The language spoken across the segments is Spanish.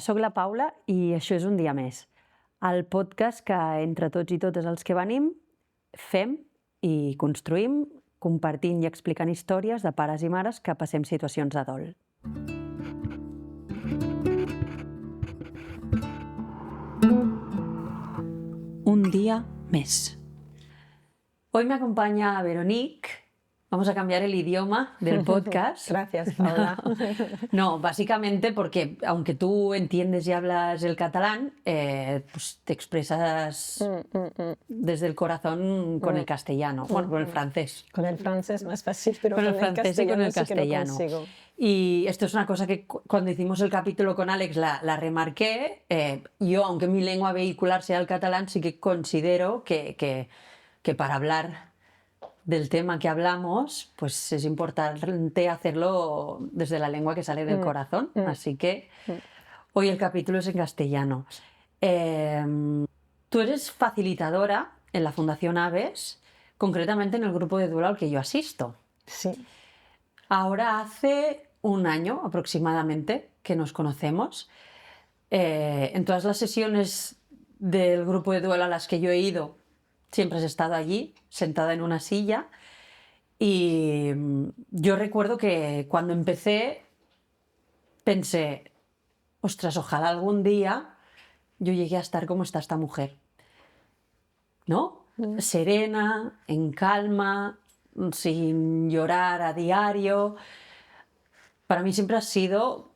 sóc la Paula i això és Un dia més, el podcast que entre tots i totes els que venim fem i construïm compartint i explicant històries de pares i mares que passem situacions de dol. Un día més. Hoy me acompaña Veronique. Vamos a cambiar el idioma del podcast. Gracias, Paula. No, básicamente porque aunque tú entiendes y hablas el catalán, pues te expresas desde el corazón con el castellano, bueno, con el francés. Con el francés más fácil, pero con el francés y con el castellano. Sí que lo consigo. Y esto es una cosa que cuando hicimos el capítulo con Alex la remarqué. Yo, aunque mi lengua vehicular sea el catalán, sí que considero que para hablar del tema que hablamos, pues es importante hacerlo desde la lengua que sale del corazón. Así que hoy el capítulo es en castellano. Tú eres facilitadora en la Fundación Aves, concretamente en el grupo de duelo al que yo asisto. Sí. Ahora hace un año aproximadamente que nos conocemos. En todas las sesiones del grupo de duelo a las que yo he ido, siempre has estado allí, sentada en una silla. Y yo recuerdo que cuando empecé pensé, ostras, ojalá algún día yo llegue a estar como está esta mujer, ¿no? Serena, en calma, sin llorar a diario. Para mí siempre has sido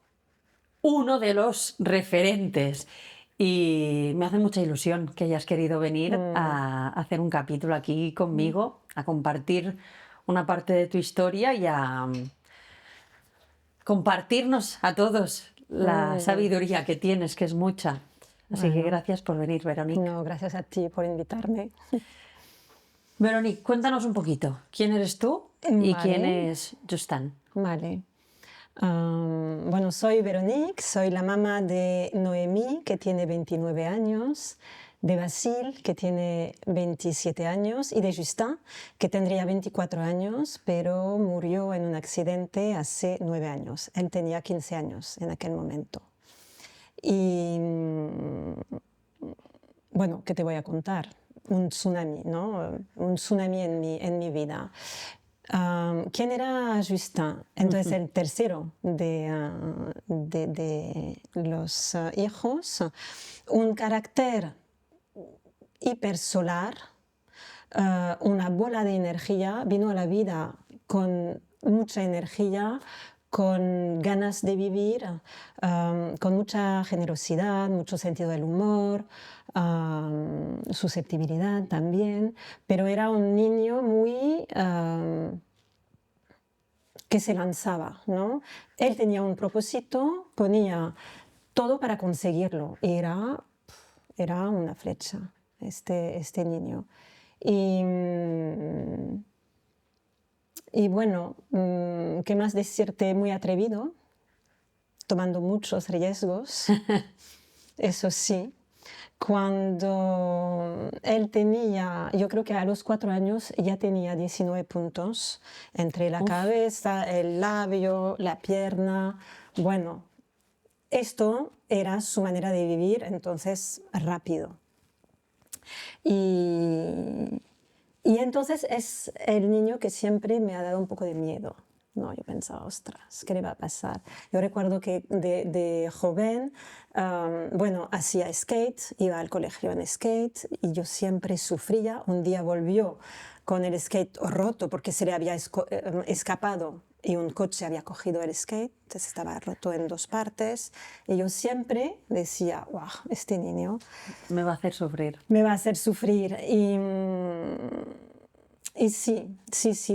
uno de los referentes. Y me hace mucha ilusión que hayas querido venir a hacer un capítulo aquí conmigo, a compartir una parte de tu historia y a compartirnos a todos la sabiduría que tienes, que es mucha. Así que gracias por venir, Veronique. No, gracias a ti por invitarme. Veronique, cuéntanos un poquito. ¿Quién eres tú y quién es Justin? Vale. Bueno, soy Veronique, soy la mamá de Noemí, que tiene 29 años, de Basile, que tiene 27 años, y de Justin, que tendría 24 años, pero murió en un accidente hace 9 años. Él tenía 15 años en aquel momento. Y bueno, ¿qué te voy a contar? Un tsunami, ¿no? Un tsunami en mi vida. ¿Quién era Justin? Entonces el tercero de los hijos, un carácter hipersolar, una bola de energía, vino a la vida con mucha energía, con ganas de vivir, con mucha generosidad, mucho sentido del humor, susceptibilidad también, pero era un niño muy que se lanzaba, ¿no? Él tenía un propósito, ponía todo para conseguirlo, era una flecha este niño. Y bueno, ¿qué más decirte? Muy atrevido, tomando muchos riesgos, eso sí. Cuando él tenía, yo creo que a los 4 años ya tenía 19 puntos entre la cabeza, el labio, la pierna. Bueno, esto era su manera de vivir, entonces rápido. Y entonces es el niño que siempre me ha dado un poco de miedo. No, yo pensaba, ostras, ¿qué le va a pasar? Yo recuerdo que de joven, bueno, hacía skate, iba al colegio en skate y yo siempre sufría. Un día volvió con el skate roto porque se le había escapado y un coche había cogido el skate, entonces estaba roto en 2 partes. Y yo siempre decía, wow, este niño me va a hacer sufrir. Me va a hacer sufrir. Y sí,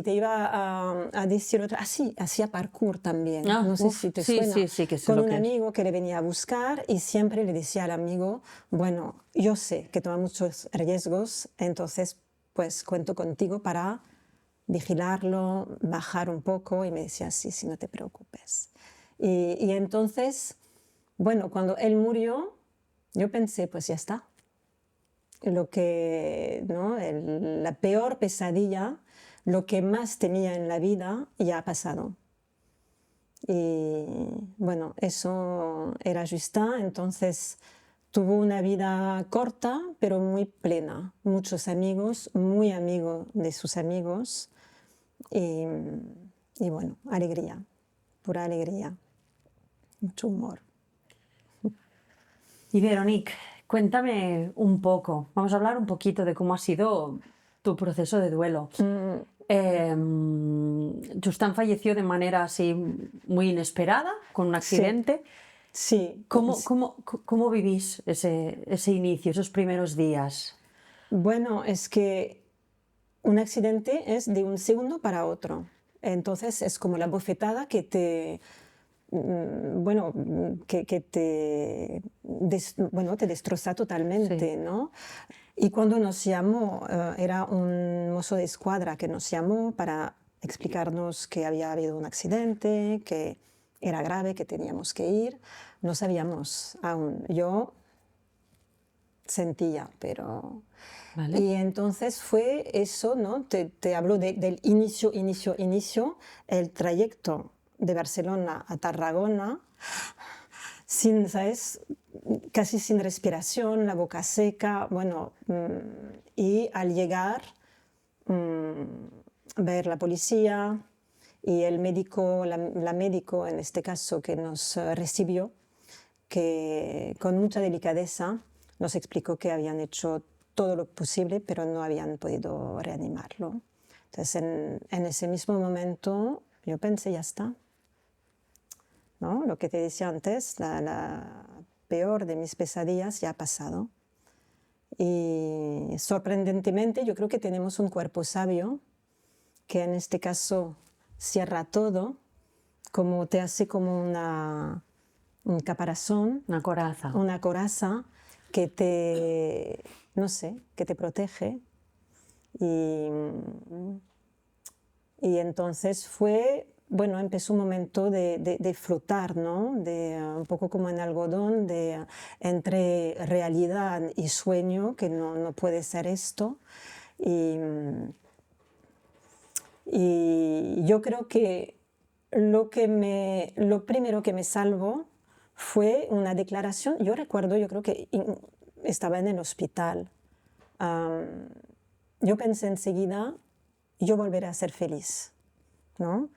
te iba a decir otra. Sí, hacía parkour también. No sé si te suena. Sí, que sé con lo un que amigo que le venía a buscar y siempre le decía al amigo, bueno, yo sé que toma muchos riesgos, entonces pues cuento contigo para vigilarlo, bajar un poco. Y me decía, sí, no te preocupes. Y entonces, bueno, cuando él murió, yo pensé, pues ya está. Lo que, ¿no? La peor pesadilla, lo que más tenía en la vida ya ha pasado. Y bueno, eso era Justin, entonces tuvo una vida corta, pero muy plena. Muchos amigos, muy amigo de sus amigos. Y, y bueno, alegría, pura alegría, mucho humor. Y Veronique, cuéntame un poco, vamos a hablar un poquito de cómo ha sido tu proceso de duelo. Justin falleció de manera así muy inesperada, con un Sí, accidente. sí. ¿Cómo vivís ese inicio, esos primeros días? Bueno, es que un accidente es de un segundo para otro. Entonces es como la bofetada que te, bueno, que te, bueno, te destroza Sí. totalmente, ¿no? Y cuando nos llamó, era un mozo de escuadra que nos llamó para explicarnos que había habido un accidente, que era grave, que teníamos que ir. No sabíamos aún. Yo sentía, pero... ¿Vale? Y entonces fue eso, ¿no? Te hablo del inicio, el trayecto de Barcelona a Tarragona, sin, ¿sabes? Casi sin respiración, la boca seca, bueno, y al llegar, ver la policía y el médico, la médico en este caso que nos recibió, que con mucha delicadeza nos explicó que habían hecho todo lo posible, pero no habían podido reanimarlo. Entonces, en ese mismo momento, yo pensé, ya está, ¿no? Lo que te decía antes, la peor de mis pesadillas ya ha pasado. Y sorprendentemente, yo creo que tenemos un cuerpo sabio, que en este caso cierra todo, como te hace como un caparazón, Una coraza. una coraza que te, no sé, que te protege. Y, y entonces fue, bueno, empezó un momento de flotar, ¿no? De, un poco como en algodón, de, entre realidad y sueño, que no puede ser esto. Y, y yo creo que lo primero que me salvó fue una declaración. Yo recuerdo, yo creo que estaba en el hospital. Yo pensé enseguida, yo volveré a ser feliz, ¿no?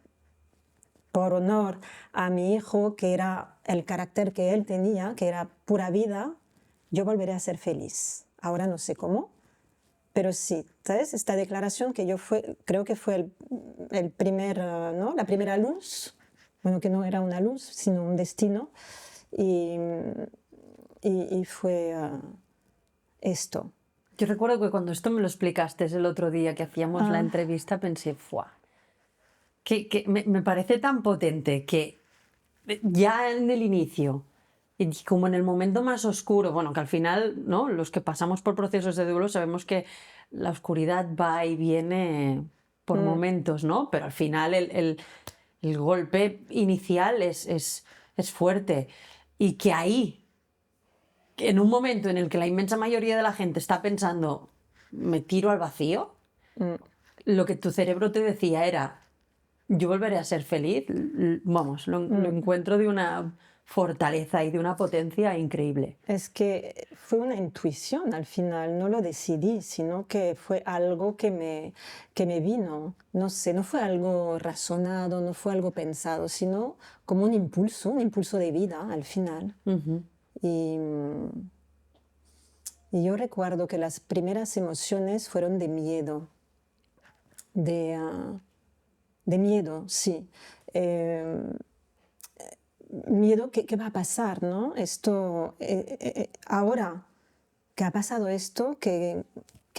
Por honor a mi hijo, que era el carácter que él tenía, que era pura vida, yo volveré a ser feliz. Ahora no sé cómo, pero sí, ¿sabes? Esta declaración que yo creo que fue el primer, ¿no? La primera luz, bueno, que no era una luz, sino un destino, y, y fue esto. Yo recuerdo que cuando esto me lo explicaste el otro día que hacíamos la Ah, entrevista, pensé, ¡fua! Que me parece tan potente que ya en el inicio, y como en el momento más oscuro, bueno, que al final, ¿no? Los que pasamos por procesos de duelo sabemos que la oscuridad va y viene por mm, momentos, ¿no? Pero al final el golpe inicial es fuerte. Y que ahí, en un momento en el que la inmensa mayoría de la gente está pensando, me tiro al vacío, mm. lo que tu cerebro te decía era, yo volveré a ser feliz. Vamos, lo encuentro de una fortaleza y de una potencia increíble. Es que fue una intuición al final, no lo decidí, sino que fue algo que me vino. No sé, no fue algo razonado, no fue algo pensado, sino como un impulso de vida al final. Ujú. Y, y yo recuerdo que las primeras emociones fueron de miedo, de, de miedo, sí. Eh, Miedo, ¿qué va a pasar, no? Esto, ahora que ha pasado esto, ¿qué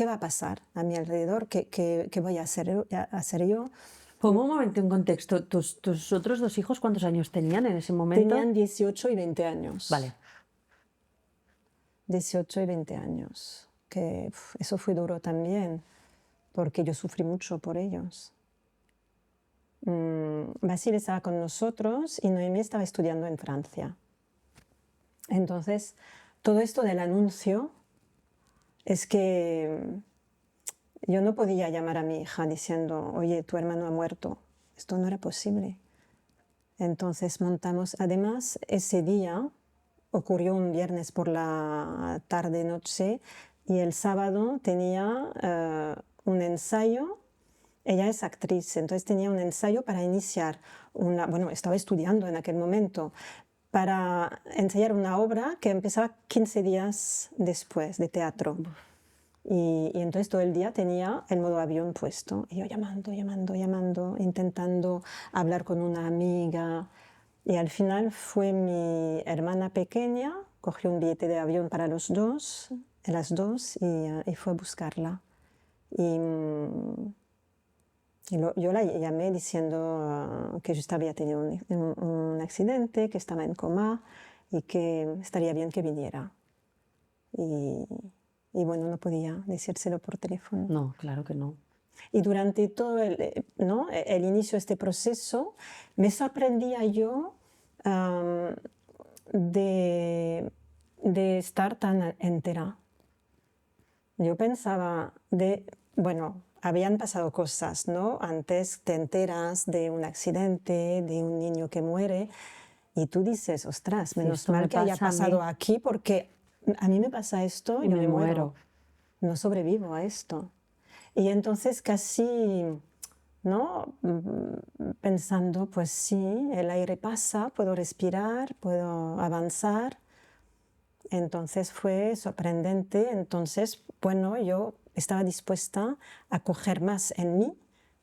va a pasar a mi alrededor? ¿Qué voy a hacer yo? Pongo un momento en contexto. ¿Tus otros dos hijos cuántos años tenían en ese momento? Tenían 18 y 20 años. Vale. 18 y 20 años. Que eso fue duro también, porque yo sufrí mucho por ellos. Basile estaba con nosotros y Noemí estaba estudiando en Francia. Entonces, todo esto del anuncio es que yo no podía llamar a mi hija diciendo, oye, tu hermano ha muerto. Esto no era posible. Entonces montamos, además ese día ocurrió un viernes por la tarde-noche y el sábado tenía un ensayo. Ella es actriz, entonces tenía un ensayo para iniciar bueno, estaba estudiando en aquel momento, para ensayar una obra que empezaba 15 días después de teatro. Y entonces todo el día tenía el modo avión puesto. Y yo llamando, intentando hablar con una amiga. Y al final fue mi hermana pequeña, cogió un billete de avión para las dos, y fue a buscarla. Yo la llamé diciendo que yo había tenido un accidente, que estaba en coma y que estaría bien que viniera. Y bueno, no podía decírselo por teléfono. No, claro que no. Y durante todo el inicio de este proceso me sorprendía yo de estar tan entera. Yo pensaba bueno, habían pasado cosas, ¿no? Antes te enteras de un accidente, de un niño que muere, y tú dices, ostras, menos mal que haya pasado aquí, porque a mí me pasa esto y yo me muero. No sobrevivo a esto. Y entonces casi, ¿no? Pensando, pues sí, el aire pasa, puedo respirar, puedo avanzar. Entonces fue sorprendente. Entonces, bueno, yo estaba dispuesta a coger más en mí,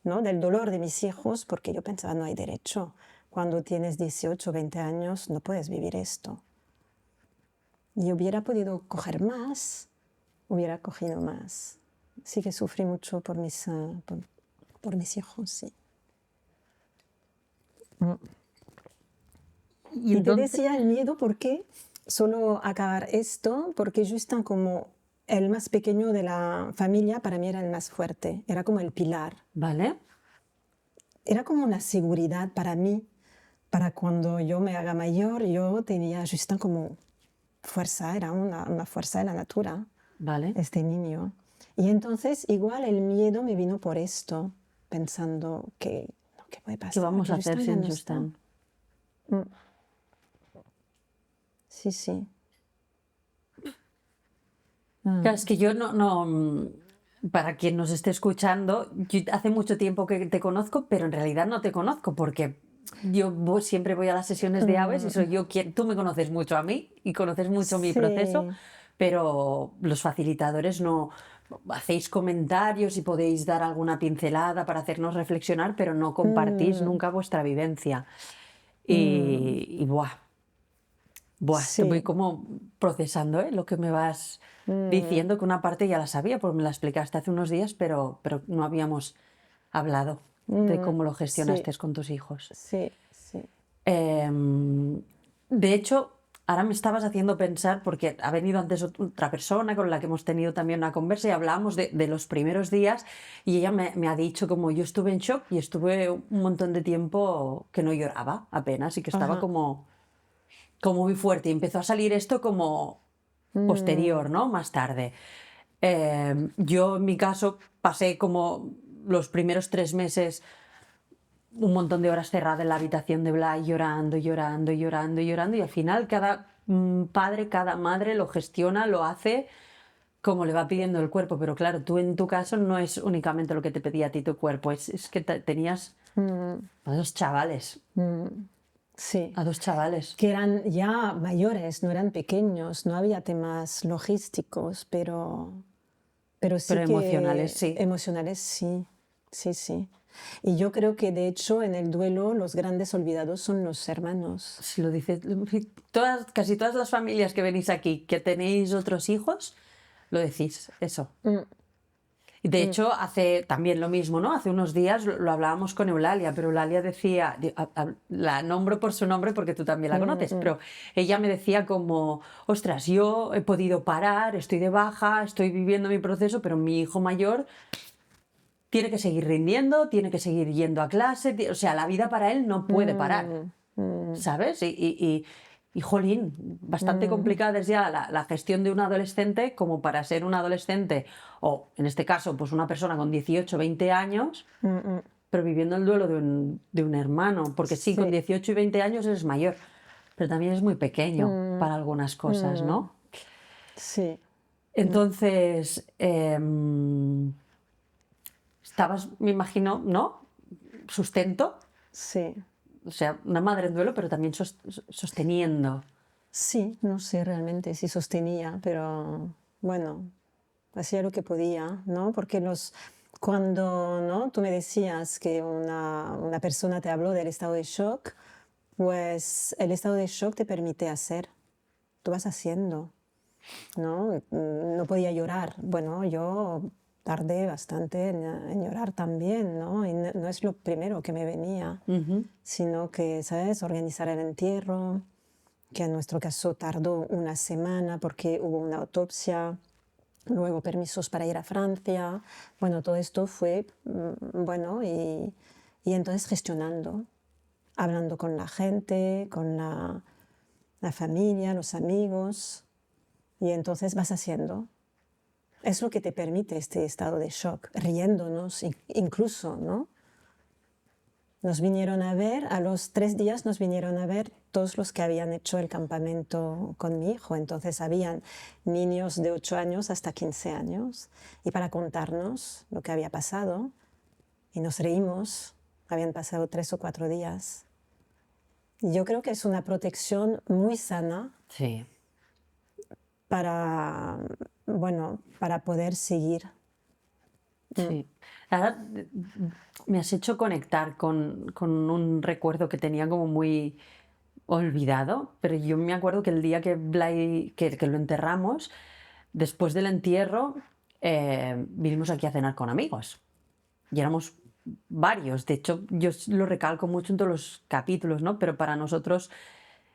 ¿no? Del dolor de mis hijos, porque yo pensaba, no hay derecho. Cuando tienes 18 o 20 años no puedes vivir esto. Y hubiera podido coger más, hubiera cogido más. Sí que sufrí mucho por mis hijos, sí. Y te decía el miedo, ¿por qué? Solo acabar esto, porque Justin, como el más pequeño de la familia, para mí era el más fuerte, era como el pilar. ¿Vale? Era como una seguridad para mí, para cuando yo me haga mayor, yo tenía a Justin como fuerza, era una fuerza de la natura, ¿Vale? este niño. Y entonces igual el miedo me vino por esto, pensando ¿qué puede pasar? ¿Qué vamos a hacer sin Justin? Sí, sí. Claro, es que yo para quien nos esté escuchando, yo hace mucho tiempo que te conozco, pero en realidad no te conozco porque yo siempre voy a las sesiones de aves y soy yo quien, tú me conoces mucho a mí y conoces mucho mi proceso, pero los facilitadores no hacéis comentarios y podéis dar alguna pincelada para hacernos reflexionar, pero no compartís nunca vuestra vivencia. Y buah, Sí. estoy como procesando lo que me vas diciendo, que una parte ya la sabía, porque me la explicaste hace unos días, pero no habíamos hablado de cómo lo gestionaste con tus hijos. Sí, sí. De hecho, ahora me estabas haciendo pensar, porque ha venido antes otra persona con la que hemos tenido también una conversa y hablábamos de los primeros días y ella me ha dicho como yo estuve en shock y estuve un montón de tiempo que no lloraba apenas y que estaba como muy fuerte y empezó a salir esto como posterior, ¿no? Más tarde. Yo en mi caso pasé como los primeros 3 meses un montón de horas cerrada en la habitación de Blay llorando y al final cada padre, cada madre lo gestiona, lo hace como le va pidiendo el cuerpo, pero claro, tú en tu caso no es únicamente lo que te pedía a ti tu cuerpo, es que tenías a 2 chavales. Sí. A 2 chavales. Que eran ya mayores, no eran pequeños, no había temas logísticos, pero sí Pero que emocionales, sí. Emocionales, sí. Sí, sí. Y yo creo que de hecho en el duelo los grandes olvidados son los hermanos. Si lo dices, casi todas las familias que venís aquí, que tenéis otros hijos, lo decís, eso. Y de hecho, hace también lo mismo, ¿no? Hace unos días lo hablábamos con Eulalia, pero Eulalia decía, la nombro por su nombre porque tú también la conoces, pero ella me decía como, ostras, yo he podido parar, estoy de baja, estoy viviendo mi proceso, pero mi hijo mayor tiene que seguir rindiendo, tiene que seguir yendo a clase, o sea, la vida para él no puede parar, ¿sabes? Y jolín, bastante complicada es ya la gestión de un adolescente como para ser un adolescente, o en este caso, pues una persona con 18, 20 años, pero viviendo el duelo de un hermano, porque sí, con Sí. 18 y 20 años eres mayor, pero también es muy pequeño para algunas cosas, ¿no? Sí, Entonces, estabas, me imagino, ¿no? Sustento, sí. o sea, una madre en duelo, pero también sosteniendo. Sí, no sé realmente si sostenía, pero bueno, hacía lo que podía, ¿no? Porque cuando, ¿no? Tú me decías que una persona te habló del estado de shock, pues el estado de shock te permite hacer, tú vas haciendo, ¿no? No podía llorar. Bueno, yo tardé bastante en llorar también, ¿no? Y no es lo primero que me venía, sino que, ¿sabes? Organizar el entierro, que en nuestro caso tardó una semana porque hubo una autopsia, luego permisos para ir a Francia. Bueno, todo esto fue, bueno, y entonces gestionando, hablando con la gente, con la familia, los amigos, y entonces vas haciendo. Es lo que te permite este estado de shock, riéndonos incluso, ¿no? Nos vinieron a ver, a los 3 días nos vinieron a ver todos los que habían hecho el campamento con mi hijo. Entonces habían niños de 8 años hasta 15 años. Y para contarnos lo que había pasado, y nos reímos, habían pasado 3 o 4 días. Y yo creo que es una protección muy sana Sí. para, bueno, para poder seguir. Sí. Ahora me has hecho conectar con un recuerdo que tenía como muy olvidado, pero yo me acuerdo que el día que que lo enterramos, después del entierro, vinimos aquí a cenar con amigos. Y éramos varios. De hecho, lo recalco mucho en todos los capítulos, ¿no? Pero para nosotros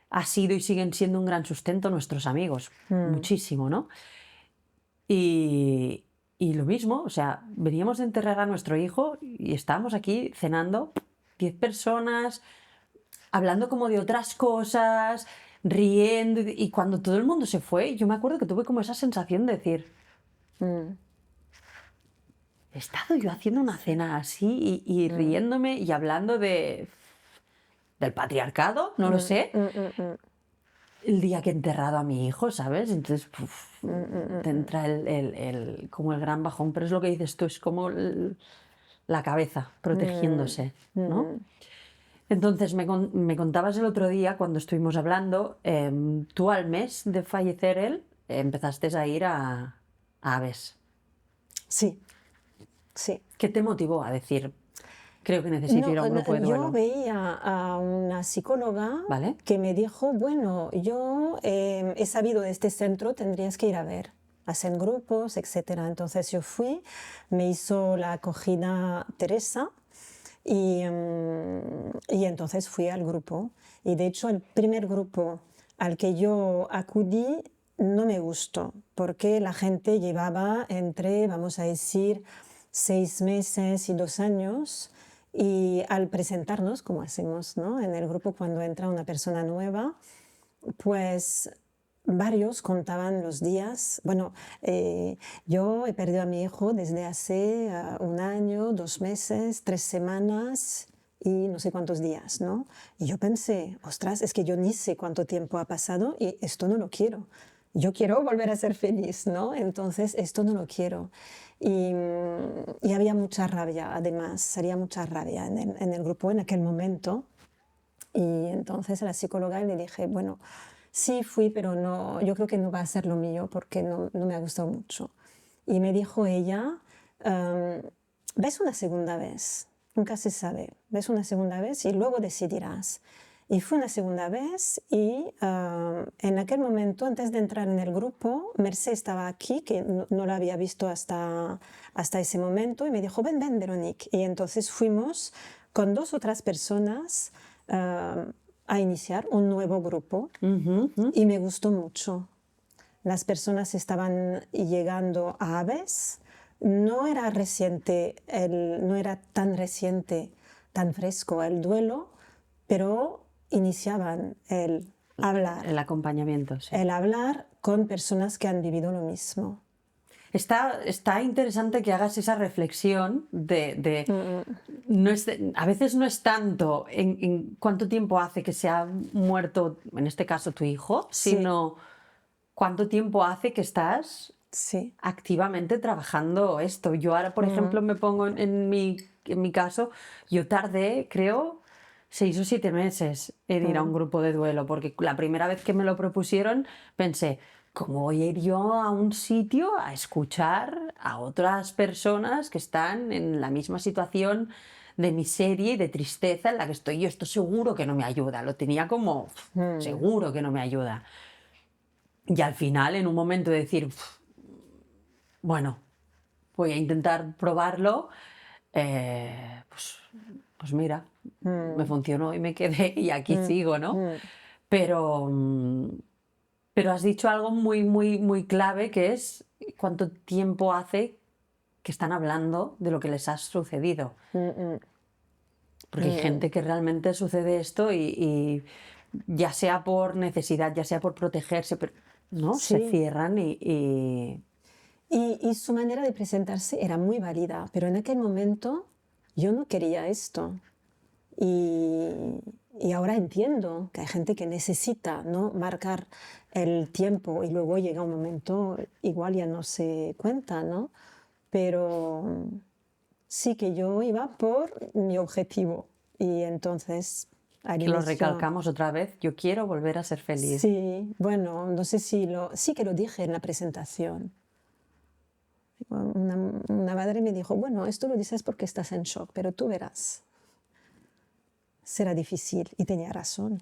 ha sido y siguen siendo un gran sustento nuestros amigos. Muchísimo, ¿no? Y lo mismo, o sea, veníamos de enterrar a nuestro hijo y estábamos aquí cenando, 10 personas, hablando como de otras cosas, riendo, y cuando todo el mundo se fue, yo me acuerdo que tuve como esa sensación de decir, he estado yo haciendo una cena así y riéndome y hablando del patriarcado, no lo sé, el día que he enterrado a mi hijo, ¿sabes? Entonces, te entra como el gran bajón, pero es lo que dices tú, es como la cabeza protegiéndose, ¿no? Entonces, me contabas el otro día, cuando estuvimos hablando, tú al mes de fallecer él, empezaste a ir a Aves. Sí, sí. ¿Qué te motivó a decir, creo que necesito ir a un grupo de Yo duelo? veía a una psicóloga ¿Vale? que me dijo, bueno, yo he sabido de este centro, tendrías que ir a ver, hacen grupos, etcétera. Entonces yo fui, me hizo la acogida Teresa y entonces fui al grupo. Y de hecho el primer grupo al que yo acudí no me gustó, porque la gente llevaba entre, vamos a decir, 6 meses y 2 años. Y al presentarnos, como hacemos, ¿no? En el grupo cuando entra una persona nueva, pues varios contaban los días. Bueno, yo he perdido a mi hijo desde hace 1 año, 2 meses, 3 semanas y no sé cuántos días, ¿no? Y yo pensé, ostras, es que yo ni sé cuánto tiempo ha pasado y esto no lo quiero. Yo quiero volver a ser feliz, ¿no? Entonces esto no lo quiero. Y había mucha rabia, además, había mucha rabia en el grupo en aquel momento. Y entonces a la psicóloga le dije, bueno, sí fui, pero no, yo creo que no va a ser lo mío porque no me ha gustado mucho. Y me dijo ella, ves una segunda vez, nunca se sabe, ves una segunda vez y luego decidirás. Y fue una segunda vez y en aquel momento, antes de entrar en el grupo, Mercé estaba aquí, que no la había visto hasta ese momento, y me dijo, ven, ven, Veronique. Y entonces fuimos con 2 otras personas a iniciar un nuevo grupo y me gustó mucho. Las personas estaban llegando a Aves, no era reciente, no era tan reciente, tan fresco el duelo, pero iniciaban El acompañamiento, sí. el hablar con personas que han vivido lo mismo. está interesante que hagas esa reflexión a veces no es tanto en cuánto tiempo hace que se ha muerto, en este caso tu hijo, Sí. sino cuánto tiempo hace que estás Sí. activamente trabajando esto. Yo ahora, por ejemplo, me pongo en mi caso, yo tardé, creo, 6 o 7 meses en ir a un grupo de duelo, porque la primera vez que me lo propusieron pensé, ¿cómo voy a ir yo a un sitio a escuchar a otras personas que están en la misma situación de miseria y de tristeza en la que estoy yo? Esto seguro que no me ayuda, lo tenía como seguro que no me ayuda. Y al final, en un momento de decir, bueno, voy a intentar probarlo, pues, pues mira, me funcionó y me quedé y aquí sigo, ¿no? Pero, pero has dicho algo muy, muy, muy clave, que es cuánto tiempo hace que están hablando de lo que les ha sucedido. Porque hay gente que realmente sucede esto y ya sea por necesidad, ya sea por protegerse, ¿no? Se Sí. cierran y Y su manera de presentarse era muy válida, pero en aquel momento yo no quería esto. Y, y ahora entiendo que hay gente que necesita, ¿no?, marcar el tiempo y luego llega un momento, igual ya no se cuenta, ¿no? Pero sí que yo iba por mi objetivo y entonces al que lo inicio... recalcamos otra vez, yo quiero volver a ser feliz. Sí, bueno, no sé si sí que lo dije en la presentación. Una madre me dijo, bueno, esto lo dices porque estás en shock, pero tú verás, será difícil. Y tenía razón,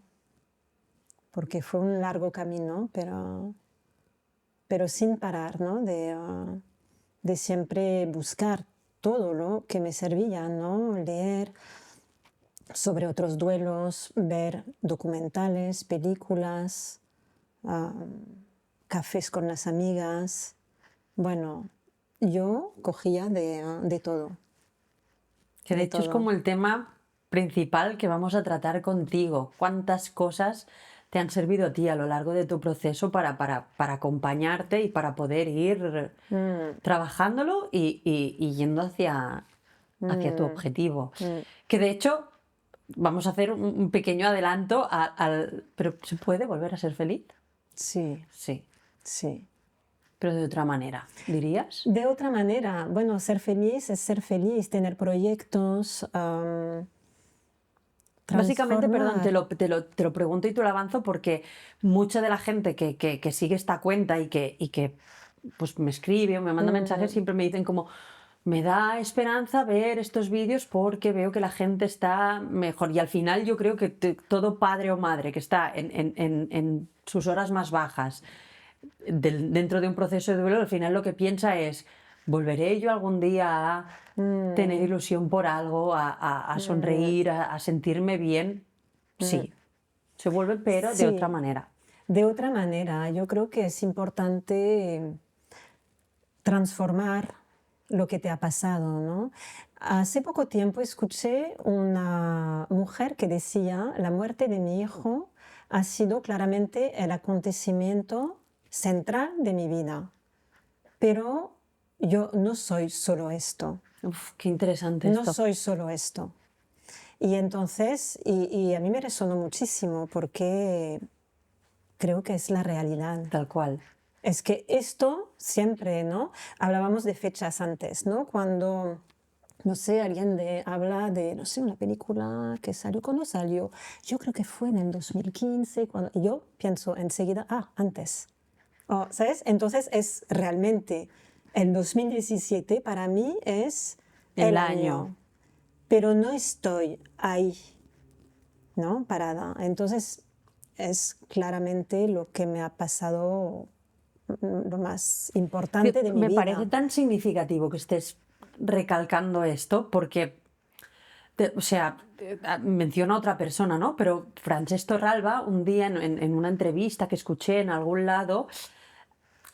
porque fue un largo camino, pero sin parar, ¿no? De siempre buscar todo lo que me servía, ¿no? Leer sobre otros duelos, ver documentales, películas, cafés con las amigas. Bueno, yo cogía de todo, Que de de hecho es todo. como el tema principal que vamos a tratar contigo. ¿Cuántas cosas te han servido a ti a lo largo de tu proceso para acompañarte y para poder ir trabajándolo y yendo hacia tu objetivo? Que de hecho vamos a hacer un pequeño adelanto ¿pero se puede volver a ser feliz? Sí, Sí, sí. pero de otra manera, ¿dirías? De otra manera, bueno, ser feliz es ser feliz, tener proyectos, Básicamente, perdón, transformar. te lo pregunto y te lo avanzo porque mucha de la gente que sigue esta cuenta y que pues me escribe o me manda mensajes siempre me dicen como, me da esperanza ver estos vídeos porque veo que la gente está mejor. Y al final yo creo que todo padre o madre que está en sus horas más bajas dentro de un proceso de duelo, al final lo que piensa es, ¿volveré yo algún día a tener ilusión por algo, a sonreír, a sentirme bien? Sí, se vuelve, pero de otra Sí, manera. de otra manera, yo creo que es importante transformar lo que te ha pasado, ¿no? Hace poco tiempo escuché una mujer que decía, la muerte de mi hijo ha sido claramente el acontecimiento central de mi vida, pero yo no soy solo esto, Uf, qué interesante no esto, soy solo esto. Y entonces, y a mí me resonó muchísimo porque creo que es la realidad. tal cual. Es que esto siempre, ¿no? Hablábamos de fechas antes, ¿no? Cuando, no sé, alguien habla de, no sé, una película que salió, ¿cuándo salió? Yo creo que fue en el 2015, y yo pienso enseguida, antes. Oh, ¿sabes? Entonces es realmente, el 2017 para mí es El el año. año, pero no estoy ahí, ¿no? Parada. Entonces es claramente lo que me ha pasado, lo más importante de mi Me parece vida. tan significativo que estés recalcando esto porque, o sea, menciona a otra persona, ¿no? Pero Francesc Torralba, un día en una entrevista que escuché en algún lado,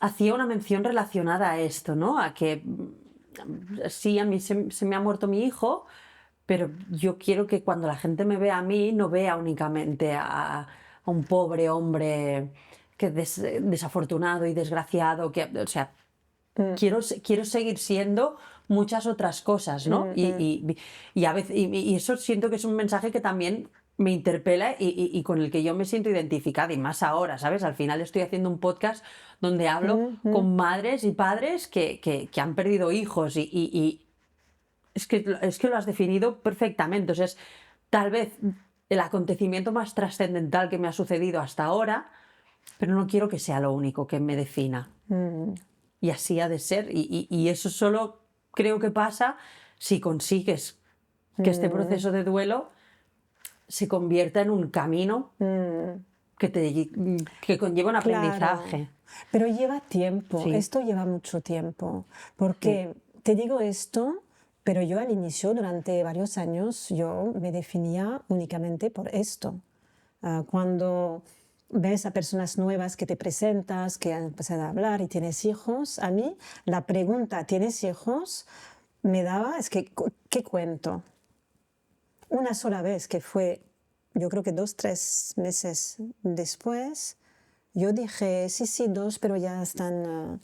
hacía una mención relacionada a esto, ¿no? A que sí, a mí se me ha muerto mi hijo, pero yo quiero que cuando la gente me vea a mí, no vea únicamente a un pobre hombre que desafortunado y desgraciado, que, o sea, quiero seguir siendo muchas otras cosas, ¿no? Y a veces, y eso siento que es un mensaje que también me interpela y con el que yo me siento identificada, y más ahora, ¿sabes? Al final estoy haciendo un podcast donde hablo con madres y padres que han perdido hijos y es que lo has definido perfectamente. O sea, es tal vez el acontecimiento más trascendental que me ha sucedido hasta ahora, pero no quiero que sea lo único que me defina. Y así ha de ser. Y eso solo creo que pasa si consigues que este proceso de duelo se convierta en un camino que conlleva un aprendizaje. Claro, pero lleva tiempo, Sí. esto lleva mucho tiempo, porque te digo esto, pero yo al inicio, durante varios años, yo me definía únicamente por esto. Cuando ves a personas nuevas que te presentas, que han empezado a hablar y tienes hijos, a mí la pregunta, ¿tienes hijos? Me daba, es que, ¿qué cuento? Una sola vez, que fue, yo creo que 2, 3 meses después, yo dije, sí, 2, pero ya están...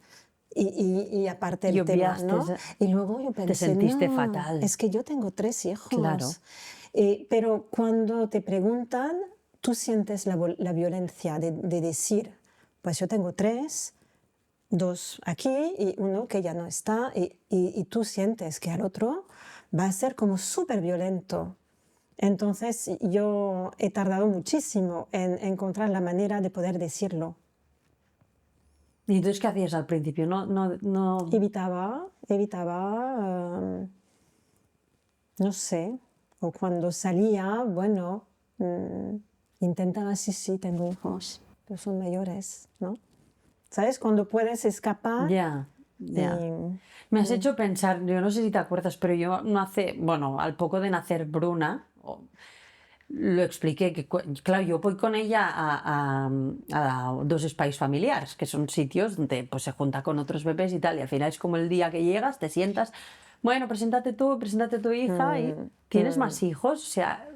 y aparte Y el tema, ¿no? obviaste, Y luego yo te pensé, sentiste no, fatal. es que yo tengo 3 hijos. Claro. Pero cuando te preguntan, tú sientes la violencia de decir, pues yo tengo 3, 2 aquí y 1 que ya no está, y tú sientes que al otro va a ser como súper violento. Entonces yo he tardado muchísimo en encontrar la manera de poder decirlo. ¿Y entonces qué hacías al principio? No... Evitaba, no sé, o cuando salía, bueno, intentaba, sí, tengo hijos, pero son mayores, ¿no? ¿Sabes? Cuando puedes escapar Ya. Me has hecho pensar, yo no sé si te acuerdas, pero yo no bueno, al poco de nacer Bruna, lo expliqué, que claro, yo voy con ella a dos espais familiares, que son sitios donde pues, se junta con otros bebés y tal, y al final es como el día que llegas, te sientas, bueno, preséntate tú, preséntate tu hija, y tienes más hijos, o sea,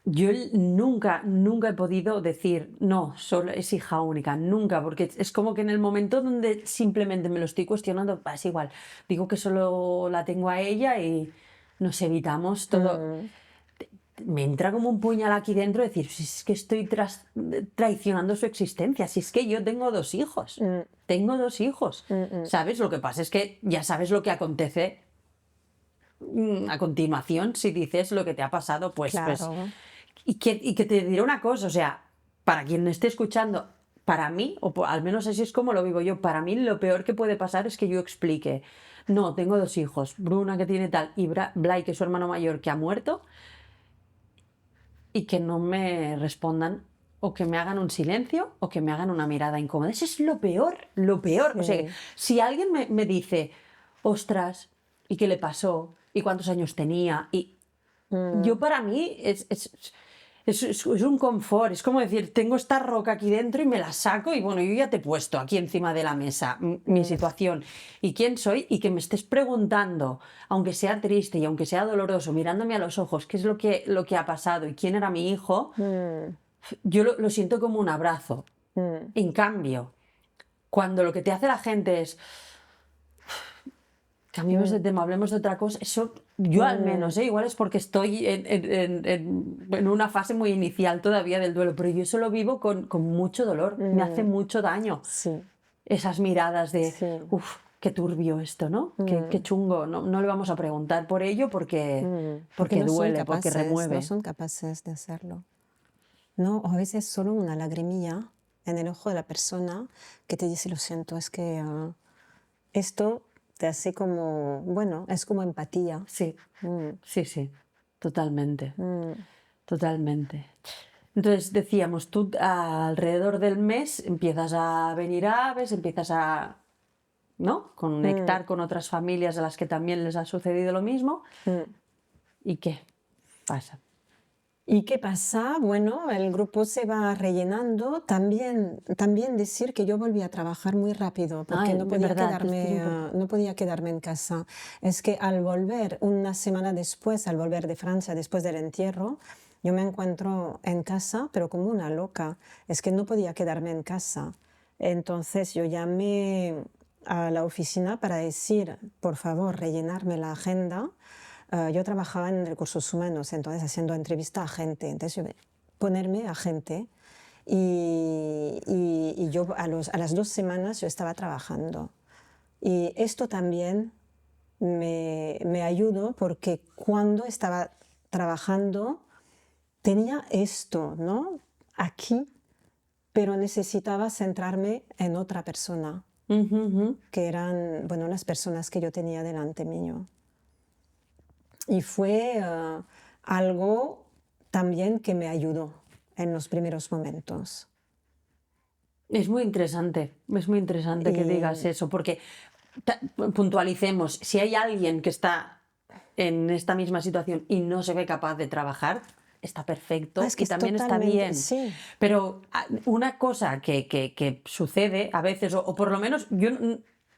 yo nunca he podido decir, no, solo es hija única, nunca, porque es como que en el momento donde simplemente me lo estoy cuestionando, es igual, digo que solo la tengo a ella y nos evitamos todo. Me entra como un puñal aquí dentro de decir, si es que estoy traicionando su existencia, si es que yo tengo 2 hijos, ¿sabes? Lo que pasa es que ya sabes lo que acontece a continuación si dices lo que te ha pasado, pues... Claro. Y que te diré una cosa, o sea, para quien me esté escuchando, para mí, al menos así es como lo vivo yo, para mí lo peor que puede pasar es que yo explique, no, tengo 2 hijos, Bruna que tiene tal, y Blay que es su hermano mayor que ha muerto, y que no me respondan o que me hagan un silencio o que me hagan una mirada incómoda. Eso es lo peor, lo peor. Sí. O sea, si alguien me dice, ostras, ¿y qué le pasó? ¿Y cuántos años tenía? Y yo para mí es un confort, es como decir, tengo esta roca aquí dentro y me la saco y bueno, yo ya te he puesto aquí encima de la mesa mi situación y quién soy y que me estés preguntando, aunque sea triste y aunque sea doloroso, mirándome a los ojos, qué es lo que ha pasado y quién era mi hijo, yo lo siento como un abrazo. En cambio, cuando lo que te hace la gente es... Cambiemos de tema, hablemos de otra cosa. Eso, yo al menos, igual es porque estoy en una fase muy inicial todavía del duelo, pero yo eso lo vivo con mucho dolor, me hace mucho daño. Sí. Esas miradas de, Sí. qué turbio esto, ¿no? Qué chungo, no le vamos a preguntar por ello porque No duele, son porque capaces, remueve. no son capaces de hacerlo. No, o a veces solo una lagrimilla en el ojo de la persona que te dice, lo siento, es que esto te hace como, bueno, es como empatía. Sí, sí, totalmente, totalmente. Entonces decíamos, tú alrededor del mes empiezas a venir aves, empiezas a, ¿no?, conectar con otras familias a las que también les ha sucedido lo mismo. ¿Y qué pasa? ¿Y qué pasa? Bueno, el grupo se va rellenando. También decir que yo volví a trabajar muy rápido porque no Es podía verdad, esto es quedarme, importante. no podía quedarme en casa. Es que al volver, una semana después, al volver de Francia, después del entierro, yo me encuentro en casa, pero como una loca. Es que no podía quedarme en casa. Entonces yo llamé a la oficina para decir, por favor, rellenarme la agenda. Yo trabajaba en recursos humanos, entonces haciendo entrevista a gente. Entonces yo ponerme a gente y yo a las 2 semanas yo estaba trabajando. Y esto también me ayudó porque cuando estaba trabajando tenía esto, ¿no? Aquí, pero necesitaba centrarme en otra persona, que eran, bueno, las personas que yo tenía delante mío. Y fue algo también que me ayudó en los primeros momentos. Es muy interesante que digas eso, porque puntualicemos, si hay alguien que está en esta misma situación y no se ve capaz de trabajar, está perfecto Es que y es también está totalmente, bien. sí. Pero una cosa que sucede a veces, o por lo menos yo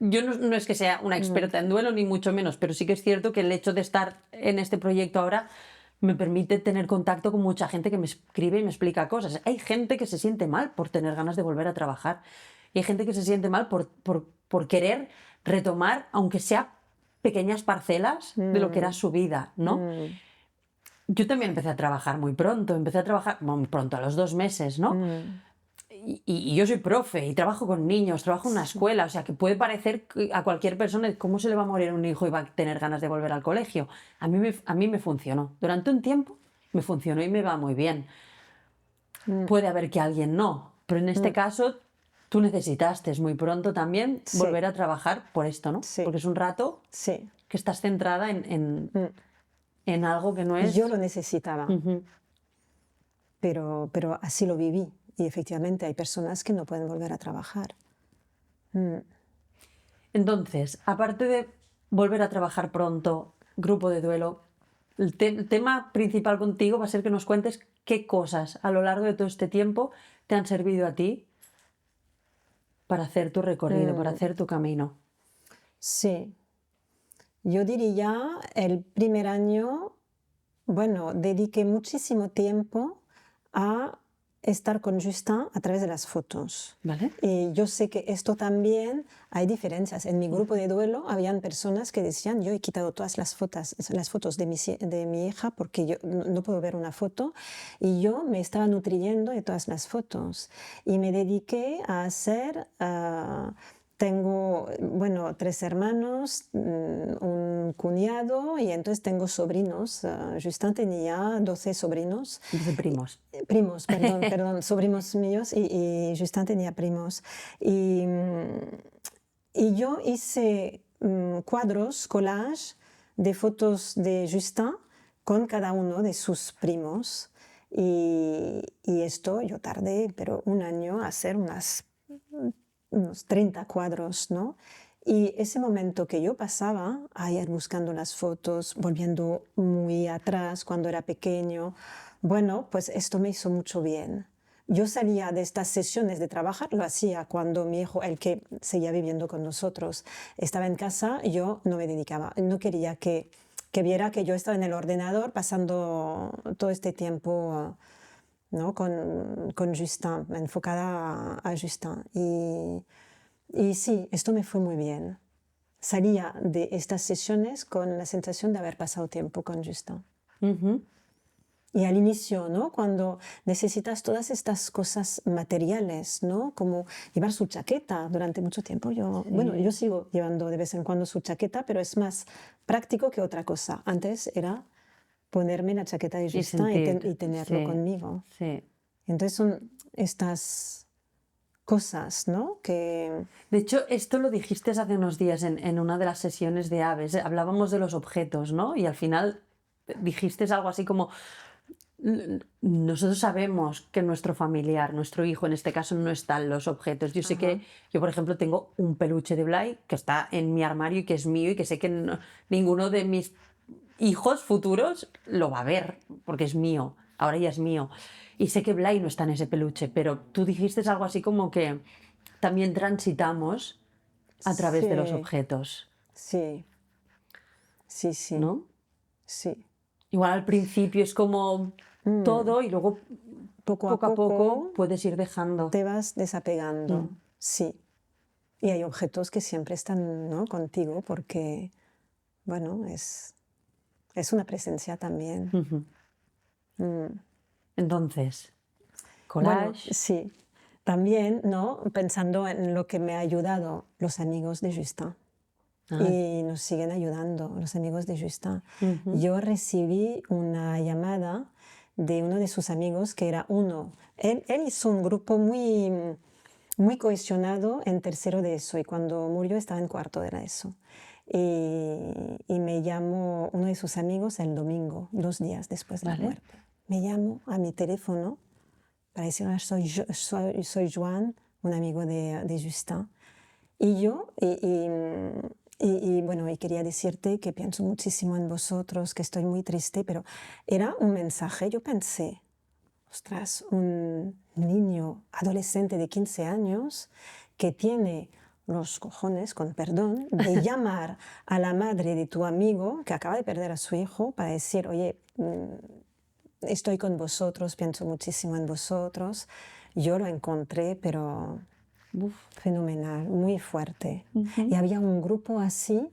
no es que sea una experta en duelo, ni mucho menos, pero sí que es cierto que el hecho de estar en este proyecto ahora me permite tener contacto con mucha gente que me escribe y me explica cosas. Hay gente que se siente mal por tener ganas de volver a trabajar. Y hay gente que se siente mal por querer retomar, aunque sea pequeñas parcelas de lo que era su vida, ¿no? Yo también empecé a trabajar muy pronto, muy pronto, a los 2 meses, ¿no? Y yo soy profe y trabajo con niños, trabajo en una escuela, o sea que puede parecer a cualquier persona cómo se le va a morir un hijo y va a tener ganas de volver al colegio. A mí me funcionó. Durante un tiempo me funcionó y me va muy bien. Puede haber que alguien no, pero en este caso tú necesitaste muy pronto también Sí, volver a trabajar por esto, ¿no? sí, Porque es un rato sí. que estás centrada en algo que no es... Yo lo necesitaba, pero así lo viví. Y efectivamente hay personas que no pueden volver a trabajar. Entonces, aparte de volver a trabajar pronto, grupo de duelo, el tema principal contigo va a ser que nos cuentes qué cosas a lo largo de todo este tiempo te han servido a ti para hacer tu recorrido, para hacer tu camino. Sí, yo diría el primer año, bueno, dediqué muchísimo tiempo a estar con Justin a través de las fotos. ¿Vale? Y yo sé que esto también hay diferencias. En mi grupo de duelo habían personas que decían, yo he quitado todas las fotos de mi hija porque yo no puedo ver una foto y yo me estaba nutriendo de todas las fotos. Y me dediqué a hacer... tengo, bueno, 3 hermanos, un cuñado y entonces tengo sobrinos. Justin tenía 12 sobrinos. De primos. Primos, perdón, sobrinos míos y Justin tenía primos. Y yo hice cuadros, collage de fotos de Justin con cada uno de sus primos. Y esto yo tardé, pero un año a hacer unos 30 cuadros, ¿no? Y ese momento que yo pasaba a ir buscando las fotos, volviendo muy atrás cuando era pequeño, bueno, pues esto me hizo mucho bien. Yo salía de estas sesiones de trabajar, lo hacía cuando mi hijo, el que seguía viviendo con nosotros, estaba en casa, yo no me dedicaba, no quería que viera que yo estaba en el ordenador pasando todo este tiempo, ¿no? con Justin, enfocada a Justin. Y sí, esto me fue muy bien. Salía de estas sesiones con la sensación de haber pasado tiempo con Justin. Y al inicio, ¿no? Cuando necesitas todas estas cosas materiales, ¿no? Como llevar su chaqueta durante mucho tiempo. Bueno, yo sigo llevando de vez en cuando su chaqueta, pero es más práctico que otra cosa. Antes era ponerme la chaqueta de Justin y tenerlo conmigo. Sí. Entonces son estas cosas, ¿no? Que... De hecho, esto lo dijiste hace unos días en una de las sesiones de Aves. Hablábamos de los objetos, ¿no? Y al final dijiste algo así como... Nosotros sabemos que nuestro familiar, nuestro hijo en este caso, no están los objetos. Yo sé que yo, por ejemplo, tengo un peluche de Blay que está en mi armario y que es mío y que sé que ninguno de mis hijos futuros lo va a ver porque es mío, ahora ya es mío. Y sé que Blay no está en ese peluche, pero tú dijiste algo así como que también transitamos a través de los objetos. Sí, sí, sí, ¿No? sí. Igual al principio es como todo y luego Poco poco a poco puedes ir dejando. te vas desapegando. sí. Y hay objetos que siempre están, ¿no?, contigo porque, bueno, es una presencia también. Ujú. Mm. Entonces, Bueno, collage. sí. También, ¿no?, pensando en lo que me ha ayudado los amigos de Justin. Ah, Y nos siguen ayudando los amigos de Justin. ujú. Yo recibí una llamada de uno de sus amigos que era él hizo un grupo muy cohesionado en tercero de ESO y cuando murió estaba en cuarto de la ESO. Y me llamó uno de sus amigos el domingo, 2 días después de la Vale. muerte. Me llamó a mi teléfono para decir: "Hola, soy Joan, un amigo de Justin. Y yo, bueno, y quería decirte que pienso muchísimo en vosotros, que estoy muy triste", pero era un mensaje. Yo pensé, ostras, un niño adolescente de 15 años que tiene los cojones, con perdón, de llamar a la madre de tu amigo que acaba de perder a su hijo para decir: "Oye, estoy con vosotros, pienso muchísimo en vosotros". Yo lo encontré, pero Uf. fenomenal, muy fuerte. Y Ujú. había un grupo así,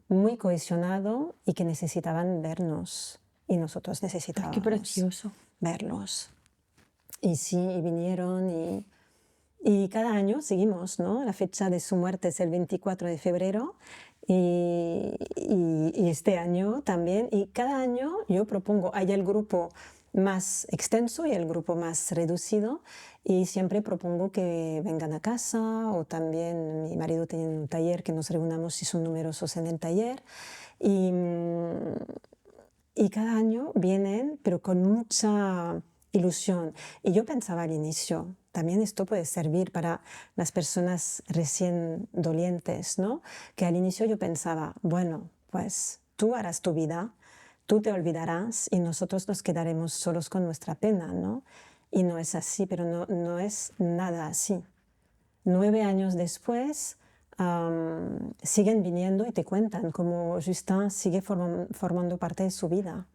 muy cohesionado y que necesitaban vernos. Y nosotros Ay, qué necesitábamos precioso. verlos. Y sí, y vinieron y cada año seguimos, ¿no? La fecha de su muerte es el 24 de febrero y este año también. Y cada año yo propongo, hay el grupo más extenso y el grupo más reducido y siempre propongo que vengan a casa o también mi marido tiene un taller que nos reunamos si son numerosos en el taller y, y cada año vienen pero con mucha ilusión. Y yo pensaba al inicio, también esto puede servir para las personas recién dolientes, ¿no? Que al inicio yo pensaba, bueno, pues tú harás tu vida, tú te olvidarás y nosotros nos quedaremos solos con nuestra pena, ¿no? Y no es así, pero no es nada así. 9 años después, siguen viniendo y te cuentan cómo Justin sigue formando parte de su vida.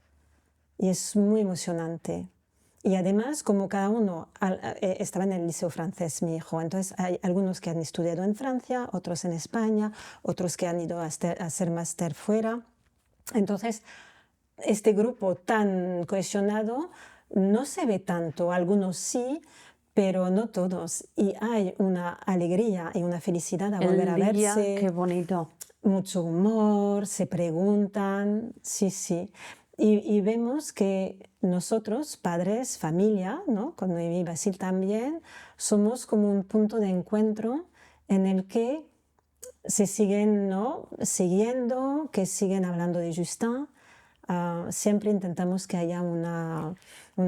Y es muy emocionante. Y además, como cada uno estaba en el liceo francés, mi hijo, entonces hay algunos que han estudiado en Francia, otros en España, otros que han ido a hacer máster fuera. Entonces, este grupo tan cohesionado no se ve tanto, algunos sí, pero no todos. Y hay una alegría y una felicidad a volver El a día, verse, qué bonito. mucho humor, se preguntan, sí, sí. Y vemos que nosotros, padres, familia, ¿no?, con Noemí y Basil también, somos como un punto de encuentro en el que se siguen, ¿no?, siguiendo, que siguen hablando de Justin. Siempre intentamos que haya una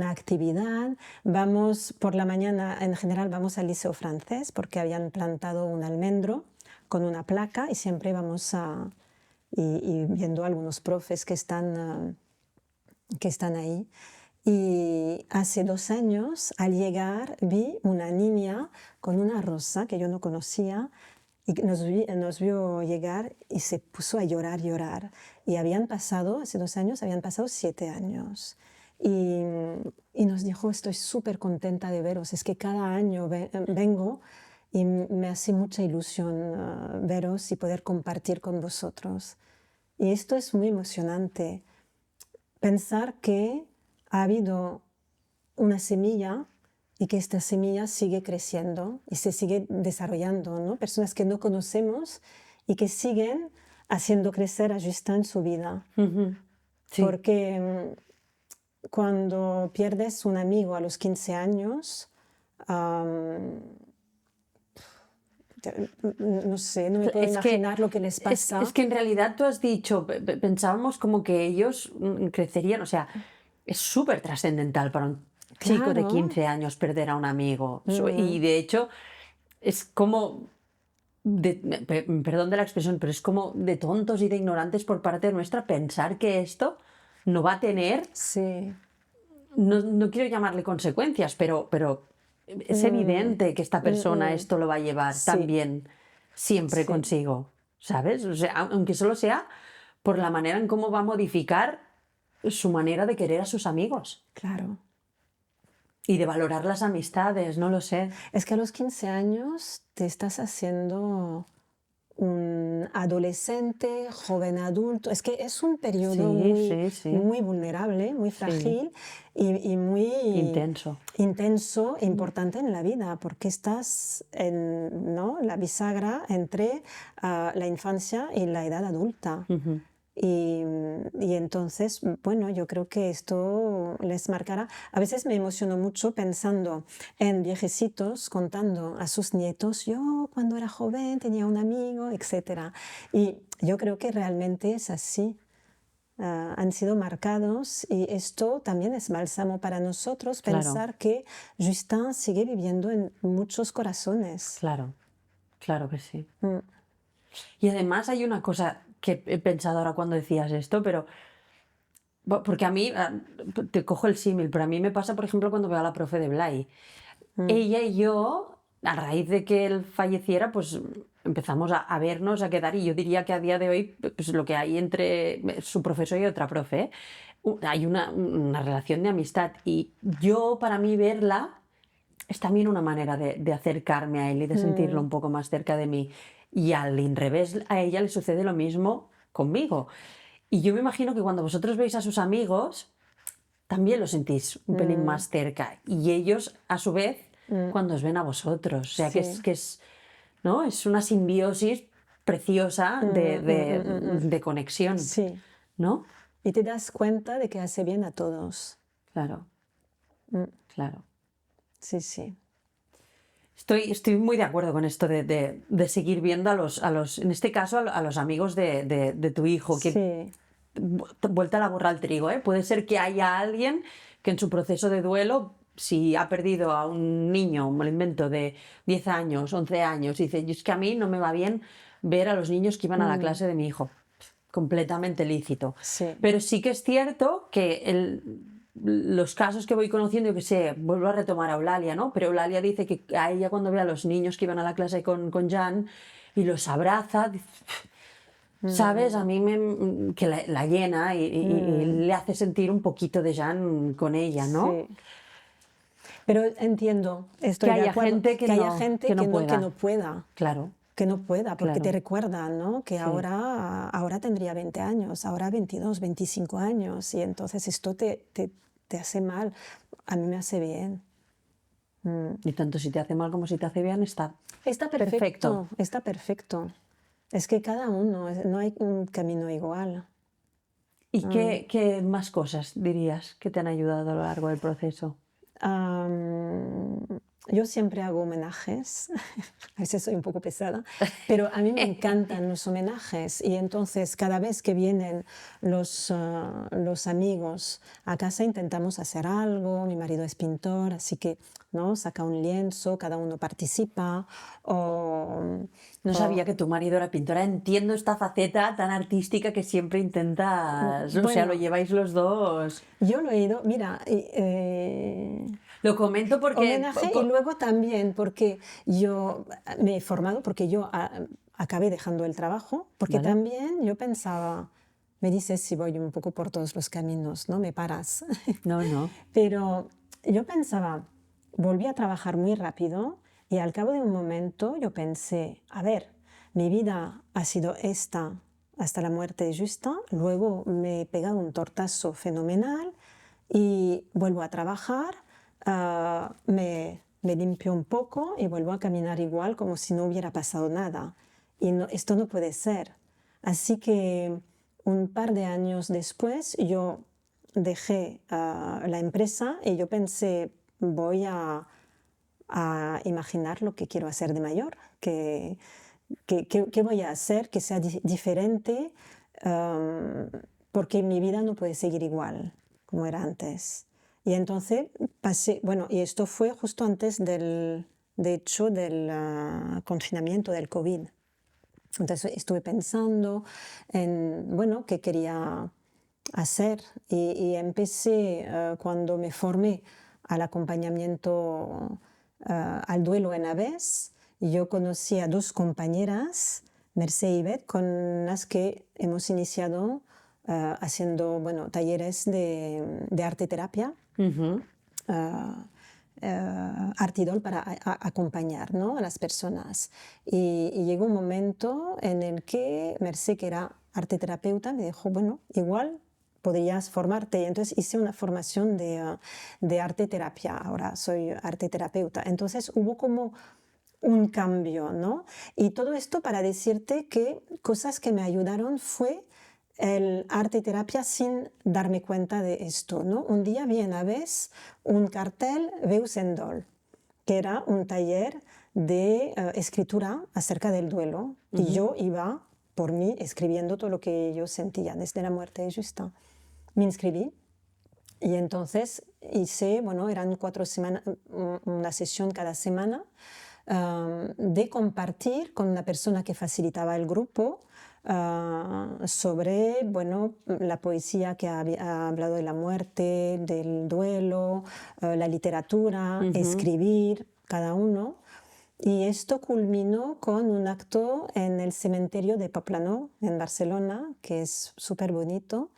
actividad. Vamos por la mañana, en general vamos al liceo francés porque habían plantado un almendro con una placa y siempre vamos y viendo a algunos profes que están ahí. Y hace 2 años, al llegar, vi una niña con una rosa que yo no conocía y que nos vio llegar y se puso a llorar, llorar. Y hace 2 años, habían pasado 7 años. Y, y nos dijo, estoy súper contenta de veros, es que cada año vengo y me hace mucha ilusión veros y poder compartir con vosotros. Y esto es muy emocionante, pensar que ha habido una semilla y que esta semilla sigue creciendo y se sigue desarrollando, ¿no? Personas que no conocemos y que siguen haciendo crecer a Justin en su vida. Ujú. Sí. Porque cuando pierdes un amigo a los 15 años, no sé, no me puedo Es que, imaginar lo que les es pasa. que en realidad tú has dicho, pensábamos como que ellos crecerían, o sea, es súper trascendental para un chico de Claro. 15 años perder a un amigo. Y Mm, de hecho, es como, perdón de la expresión, pero es como de tontos y de ignorantes por parte nuestra pensar que esto no va a tener, sí. no quiero llamarle consecuencias, pero es Mm, evidente que esta mm, persona mm. esto lo va a llevar Sí, también siempre sí, consigo, ¿sabes? O sea, aunque solo sea por la manera en cómo va a modificar su manera de querer a sus amigos. claro. Y de valorar las amistades, no lo sé. Es que a los 15 años te estás haciendo un adolescente, joven adulto. Es que es un periodo Sí, muy, sí, sí, muy vulnerable, muy sí. frágil y muy Intenso. intenso, Mm. importante en la vida, porque estás en, ¿no?, la bisagra entre la infancia y la edad adulta. Ujú. Y entonces, bueno, yo creo que esto les marcará. A veces me emociono mucho pensando en viejecitos contando a sus nietos, yo cuando era joven tenía un amigo, etcétera. Y yo creo que realmente es así. Han sido marcados y esto también es bálsamo para nosotros, Claro, pensar que Justin sigue viviendo en muchos corazones. claro, claro que sí. Mm, Y además hay una cosa que he pensado ahora cuando decías esto, pero porque a mí, te cojo el símil, pero a mí me pasa, por ejemplo, cuando veo a la profe de Blay. mm, Ella y yo, a raíz de que él falleciera, pues empezamos a vernos, a quedar, y yo diría que a día de hoy, pues lo que hay entre su profesor y otra profe, hay una relación de amistad. Y yo, para mí, verla es también una manera de acercarme a él y de sentirlo mm, un poco más cerca de mí. Y al revés, a ella le sucede lo mismo conmigo. Y yo me imagino que cuando vosotros veis a sus amigos, también lo sentís un pelín mm, más cerca. Y ellos, a su vez, mm. cuando os ven a vosotros. O sea, Sí. ¿no? Es una simbiosis preciosa Mm, de, mm, mm, de- mm, mm. de conexión, Sí, ¿no? y te das cuenta de que hace bien a todos. Claro, Mm, claro. sí, sí. Estoy muy de acuerdo con esto de seguir viendo en este caso, a los amigos de tu hijo, que Sí, vuelta la burra al trigo, ¿eh? Puede ser que haya alguien que en su proceso de duelo, si ha perdido a un niño, me lo invento, de 10 años, 11 años, y dice, "Y es que a mí no me va bien ver a los niños que iban a la mm, clase de mi hijo". Completamente lícito. sí, Pero sí que es cierto que los casos que voy conociendo, yo que sé, vuelvo a retomar a Eulalia, ¿no? Pero Eulalia dice que a ella cuando ve a los niños que iban a la clase con Jan y los abraza, ¿sabes? A mm, mí que la llena y mm, le hace sentir un poquito de Jan con ella, ¿no? sí. Pero entiendo, Que estoy de haya acuerdo, gente que haya gente que no pueda. pueda, Claro, porque te claro, recuerdan, ¿no?, que sí. ahora tendría 20 años, ahora 22, 25 años, y entonces esto te hace mal. A mí me hace bien. Mm. Y tanto si te hace mal como si te hace bien, está Está perfecto. perfecto, está perfecto. Es que cada uno, no hay un camino igual. ¿Y Mm. qué más cosas dirías que te han ayudado a lo largo del proceso? Am, yo siempre hago homenajes, a veces soy un poco pesada, pero a mí me encantan los homenajes y entonces cada vez que vienen los amigos a casa intentamos hacer algo, mi marido es pintor, así que, ¿no?, saca un lienzo, cada uno participa o, No sabía o que tu marido era pintora. Entiendo esta faceta tan artística que siempre intentas, o sea, lo bueno, lleváis los dos. yo lo he ido, mira, Lo comento porque homenaje y luego también porque yo me he formado, porque yo acabé dejando el trabajo, porque ¿vale? también yo pensaba, me dices si voy un poco por todos los caminos, ¿no? Me paras. No, no. Pero yo pensaba, volví a trabajar muy rápido y al cabo de un momento yo pensé, a ver, mi vida ha sido esta hasta la muerte de Justin, luego me he pegado un tortazo fenomenal y vuelvo a trabajar, me limpio un poco y vuelvo a caminar igual como si no hubiera pasado nada. Y esto no puede ser. Así que un par de años después yo dejé la empresa y yo pensé, voy a imaginar lo que quiero hacer de mayor, qué voy a hacer que sea diferente, um, porque mi vida no puede seguir igual como era antes. Y entonces pasé, bueno, y esto fue justo antes de hecho, del confinamiento del COVID. Entonces estuve pensando en, bueno, qué quería hacer y empecé cuando me formé al acompañamiento al duelo en Aves. Yo conocí a dos compañeras, Mercé y Beth, con las que hemos iniciado haciendo, bueno, talleres de arte terapia. Ujú. Ah, Artidol para acompañar, ¿no?, a las personas. Y llegó un momento en el que Mercé, que era arteterapeuta, me dijo, bueno, igual podrías formarte. Y entonces hice una formación de arteterapia. Ahora soy arteterapeuta. Entonces hubo como un cambio, ¿no? Y todo esto para decirte que cosas que me ayudaron fue el arte terapia sin darme cuenta de esto, ¿no? Un día vi en Aves un cartel Veus en Dol, que era un taller de escritura acerca del duelo. Y yo iba por mí escribiendo todo lo que yo sentía desde la muerte de Justin. Me inscribí y entonces hice, bueno, eran 4 semanas, una sesión cada semana, de compartir con una persona que facilitaba el grupo sobre, bueno, la poesía que ha hablado de la muerte, del duelo, la literatura, escribir, cada uno. Y esto culminó con un acto en el cementerio de Poblenou, en Barcelona, que es súper bonito,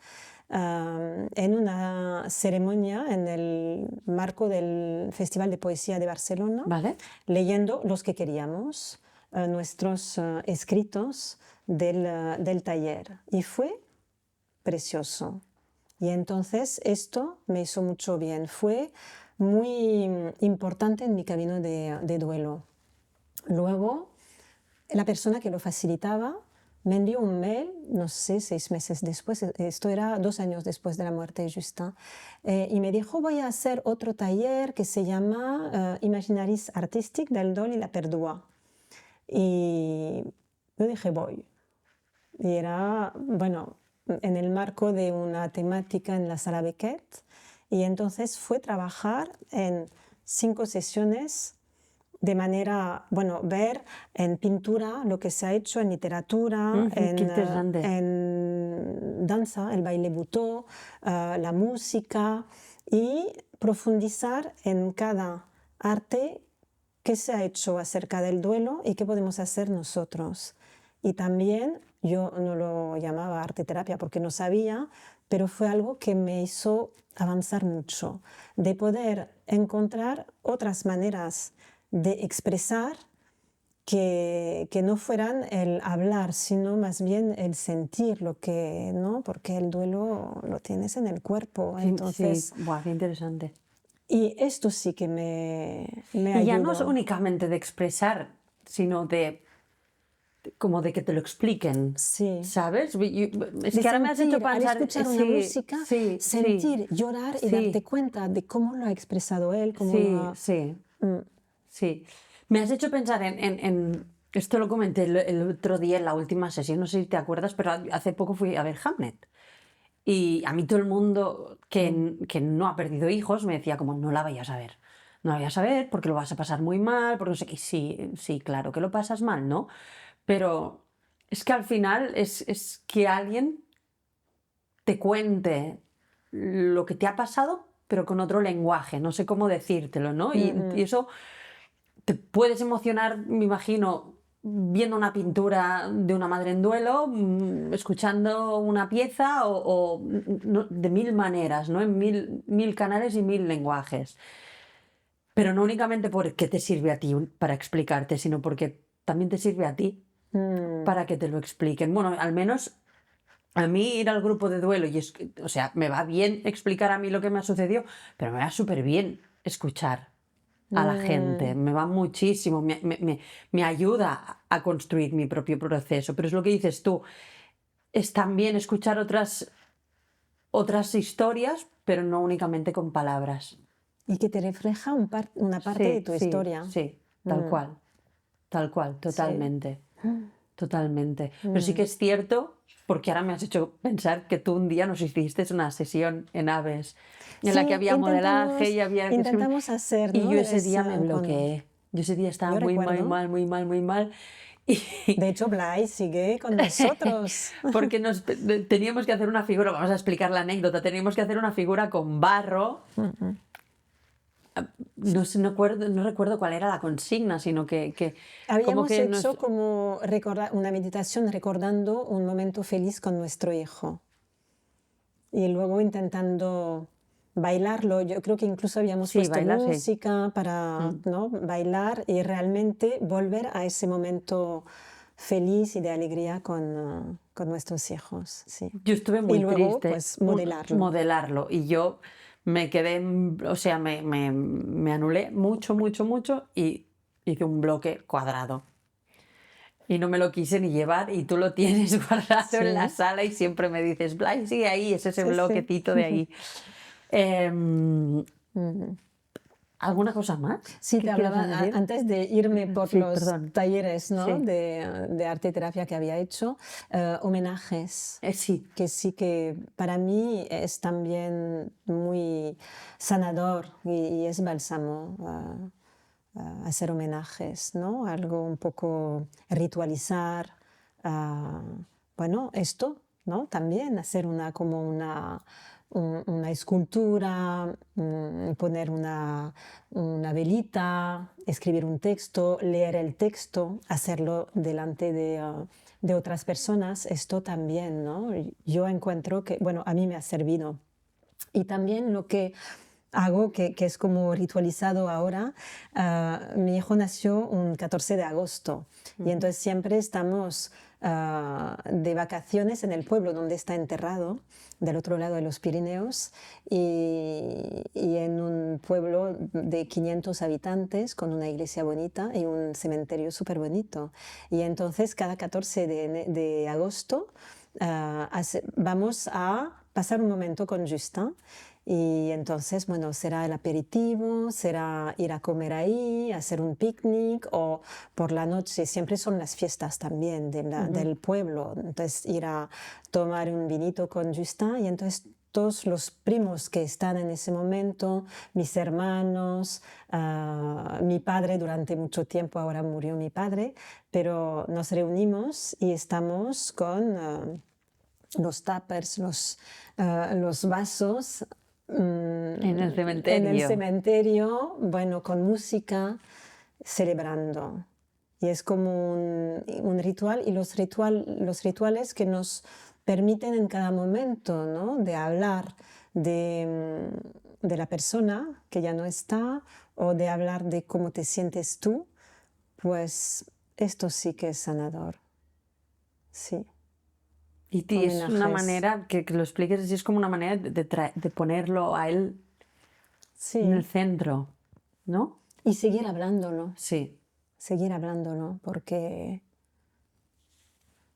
en una ceremonia en el marco del Festival de Poesía de Barcelona, ¿Vale? leyendo los que queríamos, nuestros escritos del taller. Y fue precioso. Y entonces esto me hizo mucho bien. Fue muy importante en mi camino de duelo. Luego, la persona que lo facilitaba me envió un mail, no sé, 6 meses después, esto era 2 años después de la muerte de Justin, y me dijo, voy a hacer otro taller que se llama Imaginaris Artistic del Dol y la Perdua. Y yo dije, voy. Y era, bueno, en el marco de una temática en la Sala Beckett, y entonces fue trabajar en 5 sesiones de manera, bueno, ver en pintura lo que se ha hecho en literatura, Qué interesante. en danza, el baile butó, la música, y profundizar en cada arte qué se ha hecho acerca del duelo y qué podemos hacer nosotros. Y también yo no lo llamaba arte terapia porque no sabía, pero fue algo que me hizo avanzar mucho, de poder encontrar otras maneras de expresar que no fueran el hablar, sino más bien el sentir lo que, ¿no? Porque el duelo lo tienes en el cuerpo. Entonces, Sí, buah, qué interesante. y esto sí que me Y ya no es ayudó. únicamente de expresar, sino de como de que te lo expliquen, Sí. ¿sabes? Es De que ahora me has hecho sentir, al pensar, escuchar una sí, música, sí, sentir, llorar y darte sí, cuenta de cómo lo ha expresado él, cómo lo sí, ha... sí, Mm, sí. Me has hecho pensar esto lo comenté el otro día en la última sesión, no sé si te acuerdas, pero hace poco fui a ver Hamlet. Y a mí todo el mundo que no ha perdido hijos me decía como, no la vayas a ver. No la vayas a ver porque lo vas a pasar muy mal, porque no sé qué. Sí, sí, claro que lo pasas mal, ¿no? Pero es que al final es que alguien te cuente lo que te ha pasado, pero con otro lenguaje, no sé cómo decírtelo, ¿no? Y eso te puedes emocionar, me imagino, viendo una pintura de una madre en duelo, escuchando una pieza de 1000 maneras, ¿no? En mil canales y 1000 lenguajes. Pero no únicamente porque te sirve a ti para explicarte, sino porque también te sirve a ti mm. para que te lo expliquen. Bueno, al menos a mí ir al grupo de duelo, o sea, me va bien explicar a mí lo que me ha sucedido, pero me va súper bien escuchar a la gente, me va muchísimo, me ayuda a construir mi propio proceso, pero es lo que dices tú, es también escuchar otras historias, pero no únicamente con palabras. Y que te refleja una parte de Sí, tu sí, historia. sí, Mm, tal cual, sí. totalmente. Totalmente. Pero sí Mm. que es cierto, porque ahora me has hecho pensar que tú un día nos hiciste una sesión en Aves en la que Sí, había modelaje y había que escribir. intentamos hacer, Y ¿no? yo De ese vez día me en cuando. bloqueé. Yo ese día estaba Yo muy mal, recuerdo. mal, muy mal, muy mal. Y De hecho, Blay sigue con nosotros. porque teníamos que hacer una figura, vamos a explicar la anécdota, teníamos que hacer una figura con barro. No sé, no recuerdo cuál era la consigna, sino que como Habíamos que hecho como una meditación recordando un momento feliz con nuestro hijo. Y luego intentando bailarlo. Yo creo que incluso habíamos Sí, puesto bailar, sí. música para, ¿no?, bailar y realmente volver a ese momento feliz y de alegría con nuestros hijos, sí. Yo estuve Y muy luego, triste, pues, modelarlo. modelarlo, y yo me quedé, o sea, me anulé mucho, mucho, mucho y hice un bloque cuadrado. Y no me lo quise ni llevar y tú lo tienes guardado en la Sí, sala y siempre me dices, Blay, sigue ahí, es ese sí, sí. bloquecito de ahí. Em, Ujú. ¿Alguna cosa más Sí, te que quieras hablaba añadir? antes de irme por Sí, los perdón. talleres, ¿no?, Sí, de arte y terapia que había hecho, homenajes, sí. que sí que para mí es también muy sanador y es bálsamo, hacer homenajes, ¿no? Algo un poco ritualizar, ah, bueno, esto, ¿no? También hacer como una escultura, poner una velita, escribir un texto, leer el texto, hacerlo delante de otras personas, esto también, ¿no? Yo encuentro que, bueno, a mí me ha servido. Y también lo que hago, que es como ritualizado ahora, mi hijo nació un 14 de agosto y Ujú. entonces siempre estamos de vacaciones en el pueblo donde está enterrado, del otro lado de los Pirineos, y en un pueblo de 500 habitantes con una iglesia bonita y un cementerio súper bonito. Y entonces cada 14 de agosto vamos a pasar un momento con Justin y entonces, bueno, será el aperitivo, será ir a comer ahí, hacer un picnic o por la noche, siempre son las fiestas también Ujú. del pueblo, entonces ir a tomar un vinito con Justin y entonces todos los primos que están en ese momento, mis hermanos, mi padre durante mucho tiempo, ahora murió mi padre, pero nos reunimos y estamos con los tuppers, los vasos En el en el cementerio. cementerio, bueno, con música, celebrando. Y es como un ritual y los rituales que nos permiten en cada momento, ¿no?, de hablar de la persona que ya no está o de hablar de cómo te sientes tú, pues esto sí que es sanador. Sí, Y es una homenajes. manera, que lo expliques así, es como una manera de ponerlo a él en el Sí, centro, ¿no? y Sí. seguir hablándolo, porque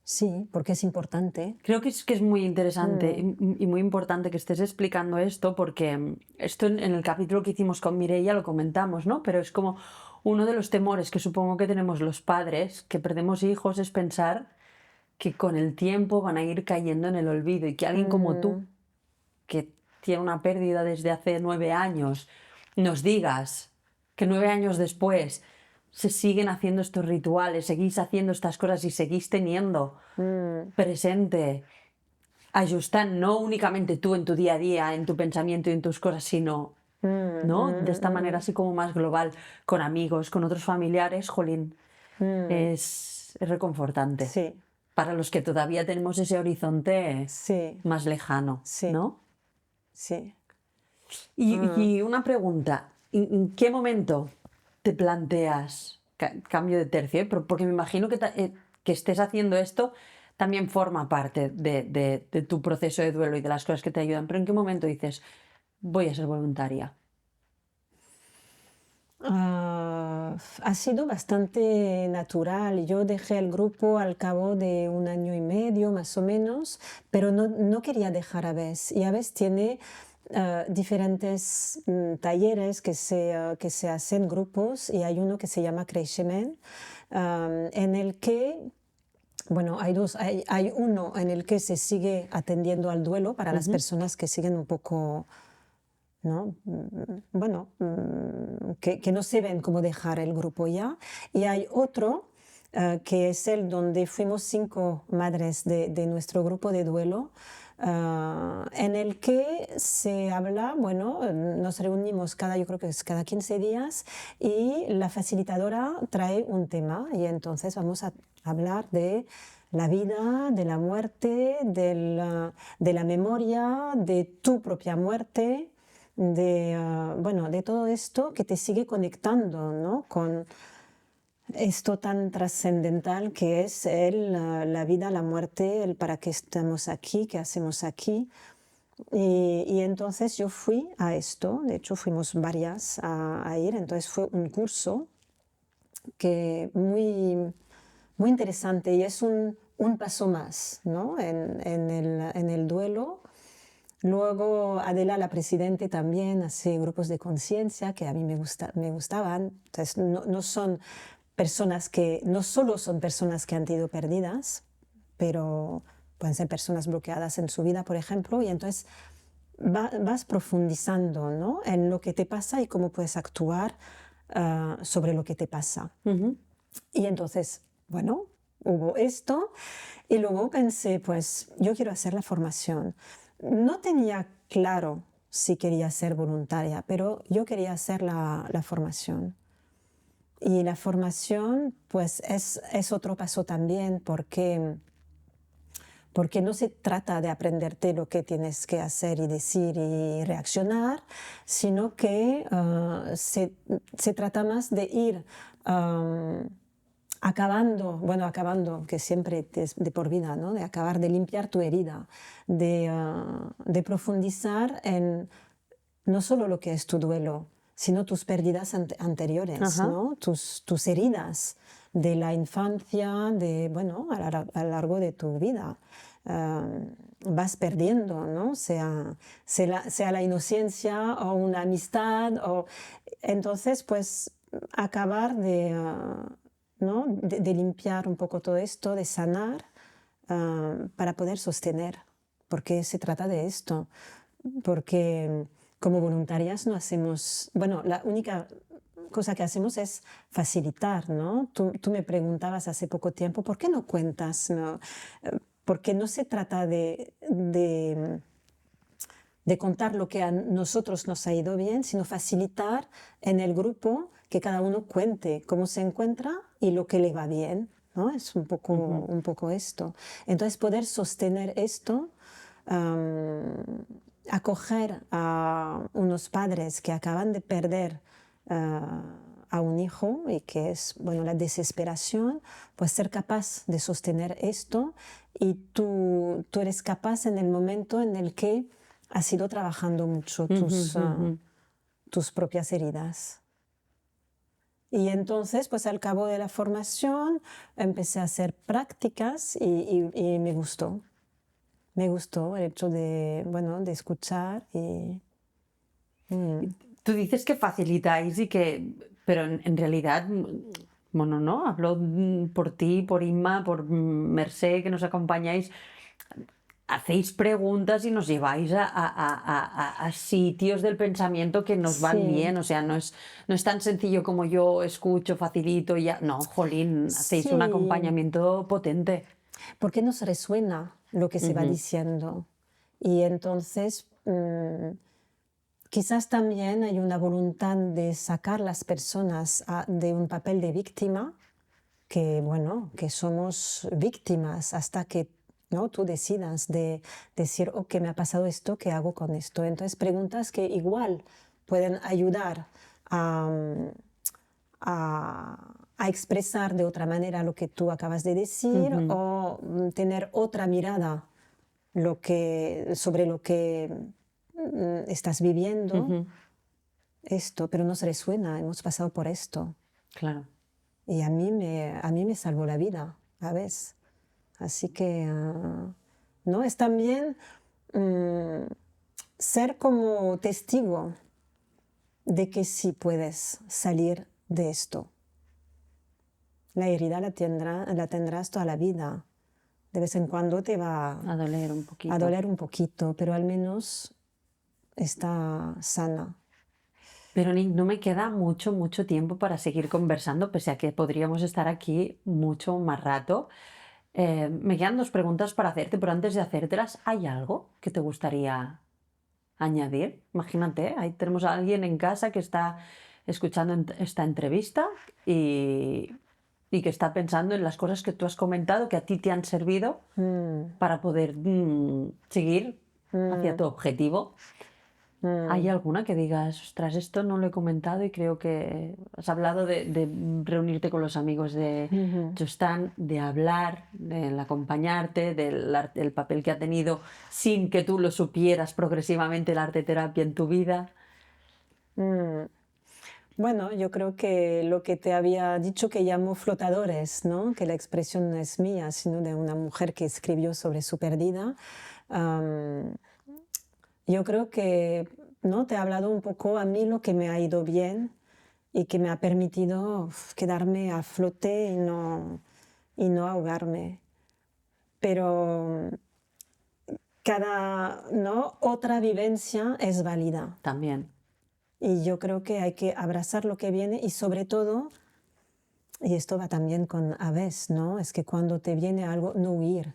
sí, porque es importante. Creo que es muy interesante Mm, y muy importante que estés explicando esto porque esto en el capítulo que hicimos con Mireia lo comentamos, ¿no? Pero es como uno de los temores que supongo que tenemos los padres que perdemos hijos es pensar que con el tiempo van a ir cayendo en el olvido y que alguien como tú, mm, que tiene una pérdida desde hace 9 años, nos digas que 9 años después se siguen haciendo estos rituales, seguís haciendo estas cosas y seguís teniendo mm, presente, ajustan no únicamente tú en tu día a día, en tu pensamiento y en tus cosas, sino, mm, ¿no? De esta manera mm, así como más global, con amigos, con otros familiares, jolín, mm. es reconfortante. Sí, Para los que todavía tenemos ese horizonte sí, más lejano, sí, ¿no? sí. Mm. Y una pregunta, ¿en qué momento te planteas cambio de tercio? Porque me imagino que estés haciendo esto también forma parte de tu proceso de duelo y de las cosas que te ayudan, pero ¿en qué momento dices, voy a ser voluntaria? Ha sido bastante natural. Yo dejé el grupo al cabo de un año y medio, más o menos, pero no quería dejar a Aves. Y Aves tiene diferentes talleres que se hacen grupos y hay uno que se llama Creixement, en el que bueno, hay dos. Hay uno en el que se sigue atendiendo al duelo para las Ujú. personas que siguen un poco, ¿no? Bueno, que no se ven cómo dejar el grupo ya. Y hay otro que es el donde fuimos 5 madres de nuestro grupo de duelo, en el que se habla, bueno, nos reunimos yo creo que es cada 15 días y la facilitadora trae un tema y entonces vamos a hablar de la vida, de la muerte, de la memoria, de tu propia muerte, bueno, de todo esto que te sigue conectando, ¿no? Con esto tan trascendental que es la vida, la muerte, el para qué estamos aquí, qué hacemos aquí. Y entonces yo fui a esto, de hecho fuimos varias a ir, entonces fue un curso que muy interesante y es un paso más, ¿no? En el duelo. Luego Adela, la presidente, también hace grupos de conciencia que a mí me gustaban. Entonces, no son personas que, no solo son personas que han sido perdidas, pero pueden ser personas bloqueadas en su vida, por ejemplo, y entonces vas profundizando, ¿no? En lo que te pasa y cómo puedes actuar sobre lo que te pasa. Y entonces, bueno, hubo esto y luego pensé, pues yo quiero hacer la formación. No tenía claro si quería ser voluntaria, pero yo quería hacer la formación. Y la formación, pues es otro paso también porque no se trata de aprenderte lo que tienes que hacer y decir y reaccionar, sino que se trata más de ir acabando, que siempre es de por vida, ¿no? De acabar de limpiar tu herida, de profundizar en no solo lo que es tu duelo, sino tus pérdidas anteriores, Ajá. ¿no? Tus heridas de la infancia, bueno, a lo largo de tu vida. Vas perdiendo, ¿no? Sea la inocencia o una amistad. Entonces, pues, acabar ¿no? de limpiar un poco todo esto, de sanar, para poder sostener, porque se trata de esto. Porque como voluntarias no hacemos, bueno, la única cosa que hacemos es facilitar, ¿no? Tú me preguntabas hace poco tiempo, ¿por qué no cuentas? ¿No? Porque no se trata de contar lo que a nosotros nos ha ido bien, sino facilitar en el grupo que cada uno cuente cómo se encuentra y lo que le va bien, ¿no? Es un poco esto. Entonces, poder sostener esto, acoger a unos padres que acaban de perder a un hijo y que es, bueno, la desesperación, pues ser capaz de sostener esto y tú eres capaz en el momento en el que has ido trabajando mucho tus propias heridas. Y entonces, pues al cabo de la formación, empecé a hacer prácticas y me gustó. Me gustó el hecho de, bueno, de escuchar y... Tú dices que facilitáis y que, pero en realidad, bueno, no, hablo por ti, por Inma, por Mercé, que nos acompañáis. Hacéis preguntas y nos lleváis a sitios del pensamiento que nos van Sí, bien, o sea, no es tan sencillo como yo escucho, facilito y ya. No, jolín, hacéis un sí, acompañamiento potente. porque nos resuena lo que se va Ujú, diciendo. Y entonces, quizás también hay una voluntad de sacar las personas de un papel de víctima, que bueno, que somos víctimas hasta que ¿no? tú decidas de decir, ok, me ha pasado esto, ¿qué hago con esto? Entonces, preguntas que igual pueden ayudar a, a expresar de otra manera lo que tú acabas de decir ujú, o tener otra mirada sobre lo que estás viviendo, ujú, esto, pero nos resuena, hemos pasado por esto. claro. Y a mí me salvó la vida, ¿sabes? Así que, ¿no? Es también mm, ser como testigo de que sí puedes salir de esto. La herida la tendrás toda la vida. De vez en cuando te va A doler un a poquito. doler un poquito, pero al menos está sana. Pero Nick, no me queda mucho tiempo para seguir conversando, pese a que podríamos estar aquí mucho más rato. Me quedan dos preguntas para hacerte, pero antes de hacértelas, ¿hay algo que te gustaría añadir? Imagínate, ahí tenemos a alguien en casa que está escuchando esta entrevista y que está pensando en las cosas que tú has comentado que a ti te han servido Mm, para poder seguir hacia mm. tu objetivo. ¿Hay alguna que digas, ostras, esto no lo he comentado y creo que has hablado de reunirte con los amigos de Ujú. Jostán, de hablar, del acompañarte, del papel que ha tenido sin que tú lo supieras progresivamente la arte terapia en tu vida? Mm. Bueno, yo creo que lo que te había dicho que llamo flotadores, ¿no? Que la expresión no es mía, sino de una mujer que escribió sobre su pérdida. Am, yo creo que, ¿no? Te he hablado un poco a mí lo que me ha ido bien y que me ha permitido quedarme a flote y no ahogarme. Pero cada, ¿no? Otra vivencia es válida. También, Y yo creo que hay que abrazar lo que viene y sobre todo, y esto va también con aves, ¿no? Es que cuando te viene algo, no huir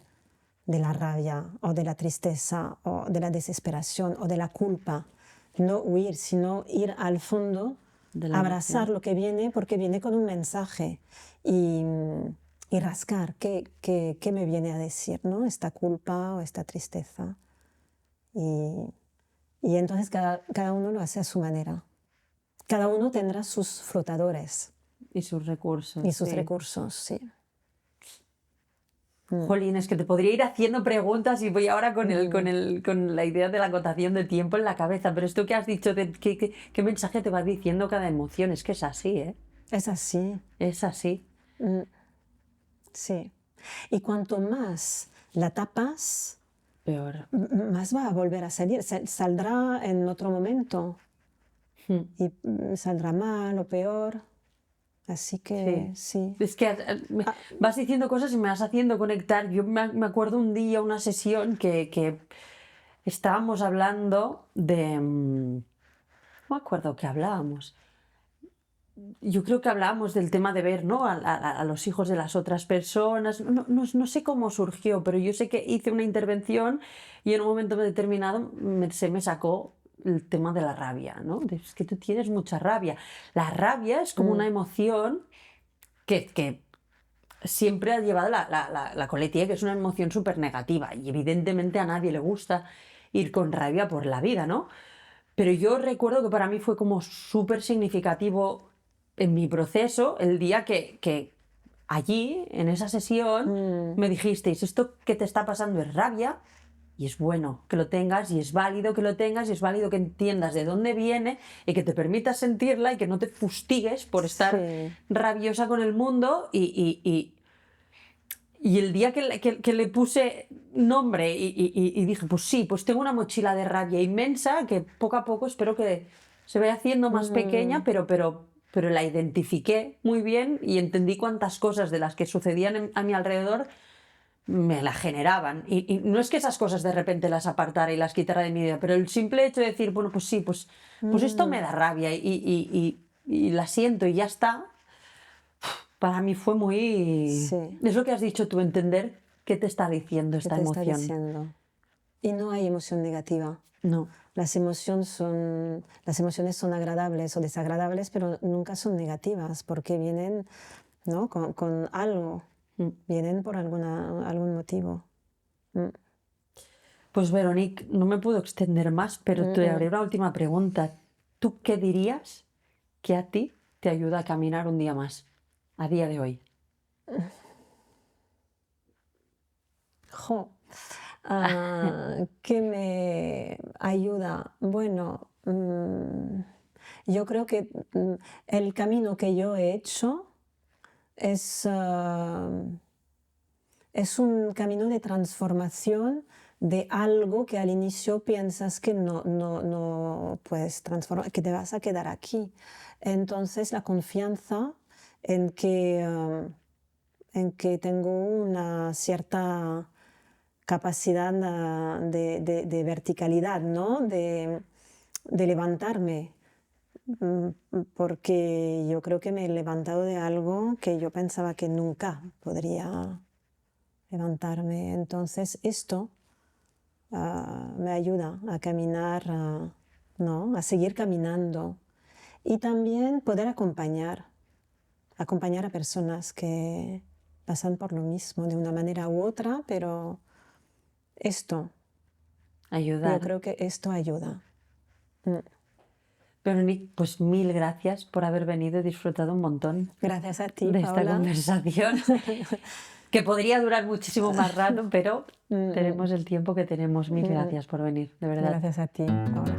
de la rabia o de la tristeza o de la desesperación o de la culpa. No huir, sino ir al fondo, de la abrazar emoción. lo que viene porque viene con un mensaje y, y rascar qué me viene a decir, ¿no? Esta culpa o esta tristeza. Y, y entonces cada uno lo hace a su manera. Cada uno tendrá sus flotadores Y sus recursos, y sus sí. recursos, sí. Jolín, es que te podría ir haciendo preguntas y voy ahora Ujú. con la idea de la acotación de tiempo en la cabeza, pero esto que has dicho, ¿qué mensaje te va diciendo cada emoción? Es que es así, ¿eh? Es así, Es así, sí. Y cuanto más la tapas, peor. más va a volver a salir. Saldrá en otro momento Mm, y saldrá mal o peor. Así que sí. sí. Es que Ah, vas diciendo cosas y me vas haciendo conectar. Yo me acuerdo un día, una sesión que estábamos hablando de... no me acuerdo qué hablábamos. Yo creo que hablábamos del tema de ver, ¿no? A los hijos de las otras personas. No sé cómo surgió, pero yo sé que hice una intervención y en un momento determinado se me sacó el tema de la rabia, ¿no? Es que tú tienes mucha rabia. La rabia es como una mm, emoción que siempre ha llevado la coletilla, que es una emoción súper negativa y evidentemente a nadie le gusta ir con rabia por la vida, ¿no? Pero yo recuerdo que para mí fue como súper significativo en mi proceso el día que allí, en esa sesión, mm, me dijisteis, esto que te está pasando es rabia y es bueno que lo tengas y es válido que lo tengas y es válido que entiendas de dónde viene y que te permitas sentirla y que no te fustigues por estar sí. rabiosa con el mundo y el día que le puse nombre y dije, pues sí, pues tengo una mochila de rabia inmensa que poco a poco espero que se vaya haciendo más pequeña, Mm, pero la identifiqué muy bien y entendí cuántas cosas de las que sucedían a mi alrededor me la generaban. Y no es que esas cosas de repente las apartara y las quitara de mi vida, pero el simple hecho de decir, bueno, pues sí, pues esto me mm, da rabia y la siento y ya está, para mí fue muy... sí. Es lo que has dicho tú, entender qué te está diciendo ¿Qué esta te está emoción. diciendo? Y no hay emoción negativa. No. Las emociones son agradables o desagradables, pero nunca son negativas porque vienen, ¿no? Con algo, Mm. vienen por algún motivo. Mm, Pues Veronique, no me puedo extender más, pero mm, te haré mm. una última pregunta. ¿Tú qué dirías que a ti te ayuda a caminar un día más, a día de hoy? Jo, ¿qué me ayuda? Bueno, yo creo que el camino que yo he hecho es, es un camino de transformación de algo que al inicio piensas que no puedes transformar, que te vas a quedar aquí. Entonces la confianza en que tengo una cierta capacidad de verticalidad, ¿no? De levantarme, porque yo creo que me he levantado de algo que yo pensaba que nunca podría levantarme. Entonces esto me ayuda a caminar, ¿no? A seguir caminando y también poder acompañar a personas que pasan por lo mismo de una manera u otra, pero esto, yo Ayudar. creo que esto ayuda. Mm. Veronique, pues mil gracias por haber venido. He disfrutado un montón Gracias a ti, de esta Paula. conversación, que podría durar muchísimo más rato, pero Mm, tenemos el tiempo que tenemos. Mil mm, mm. gracias por venir, de verdad. Gracias a ti, Paula.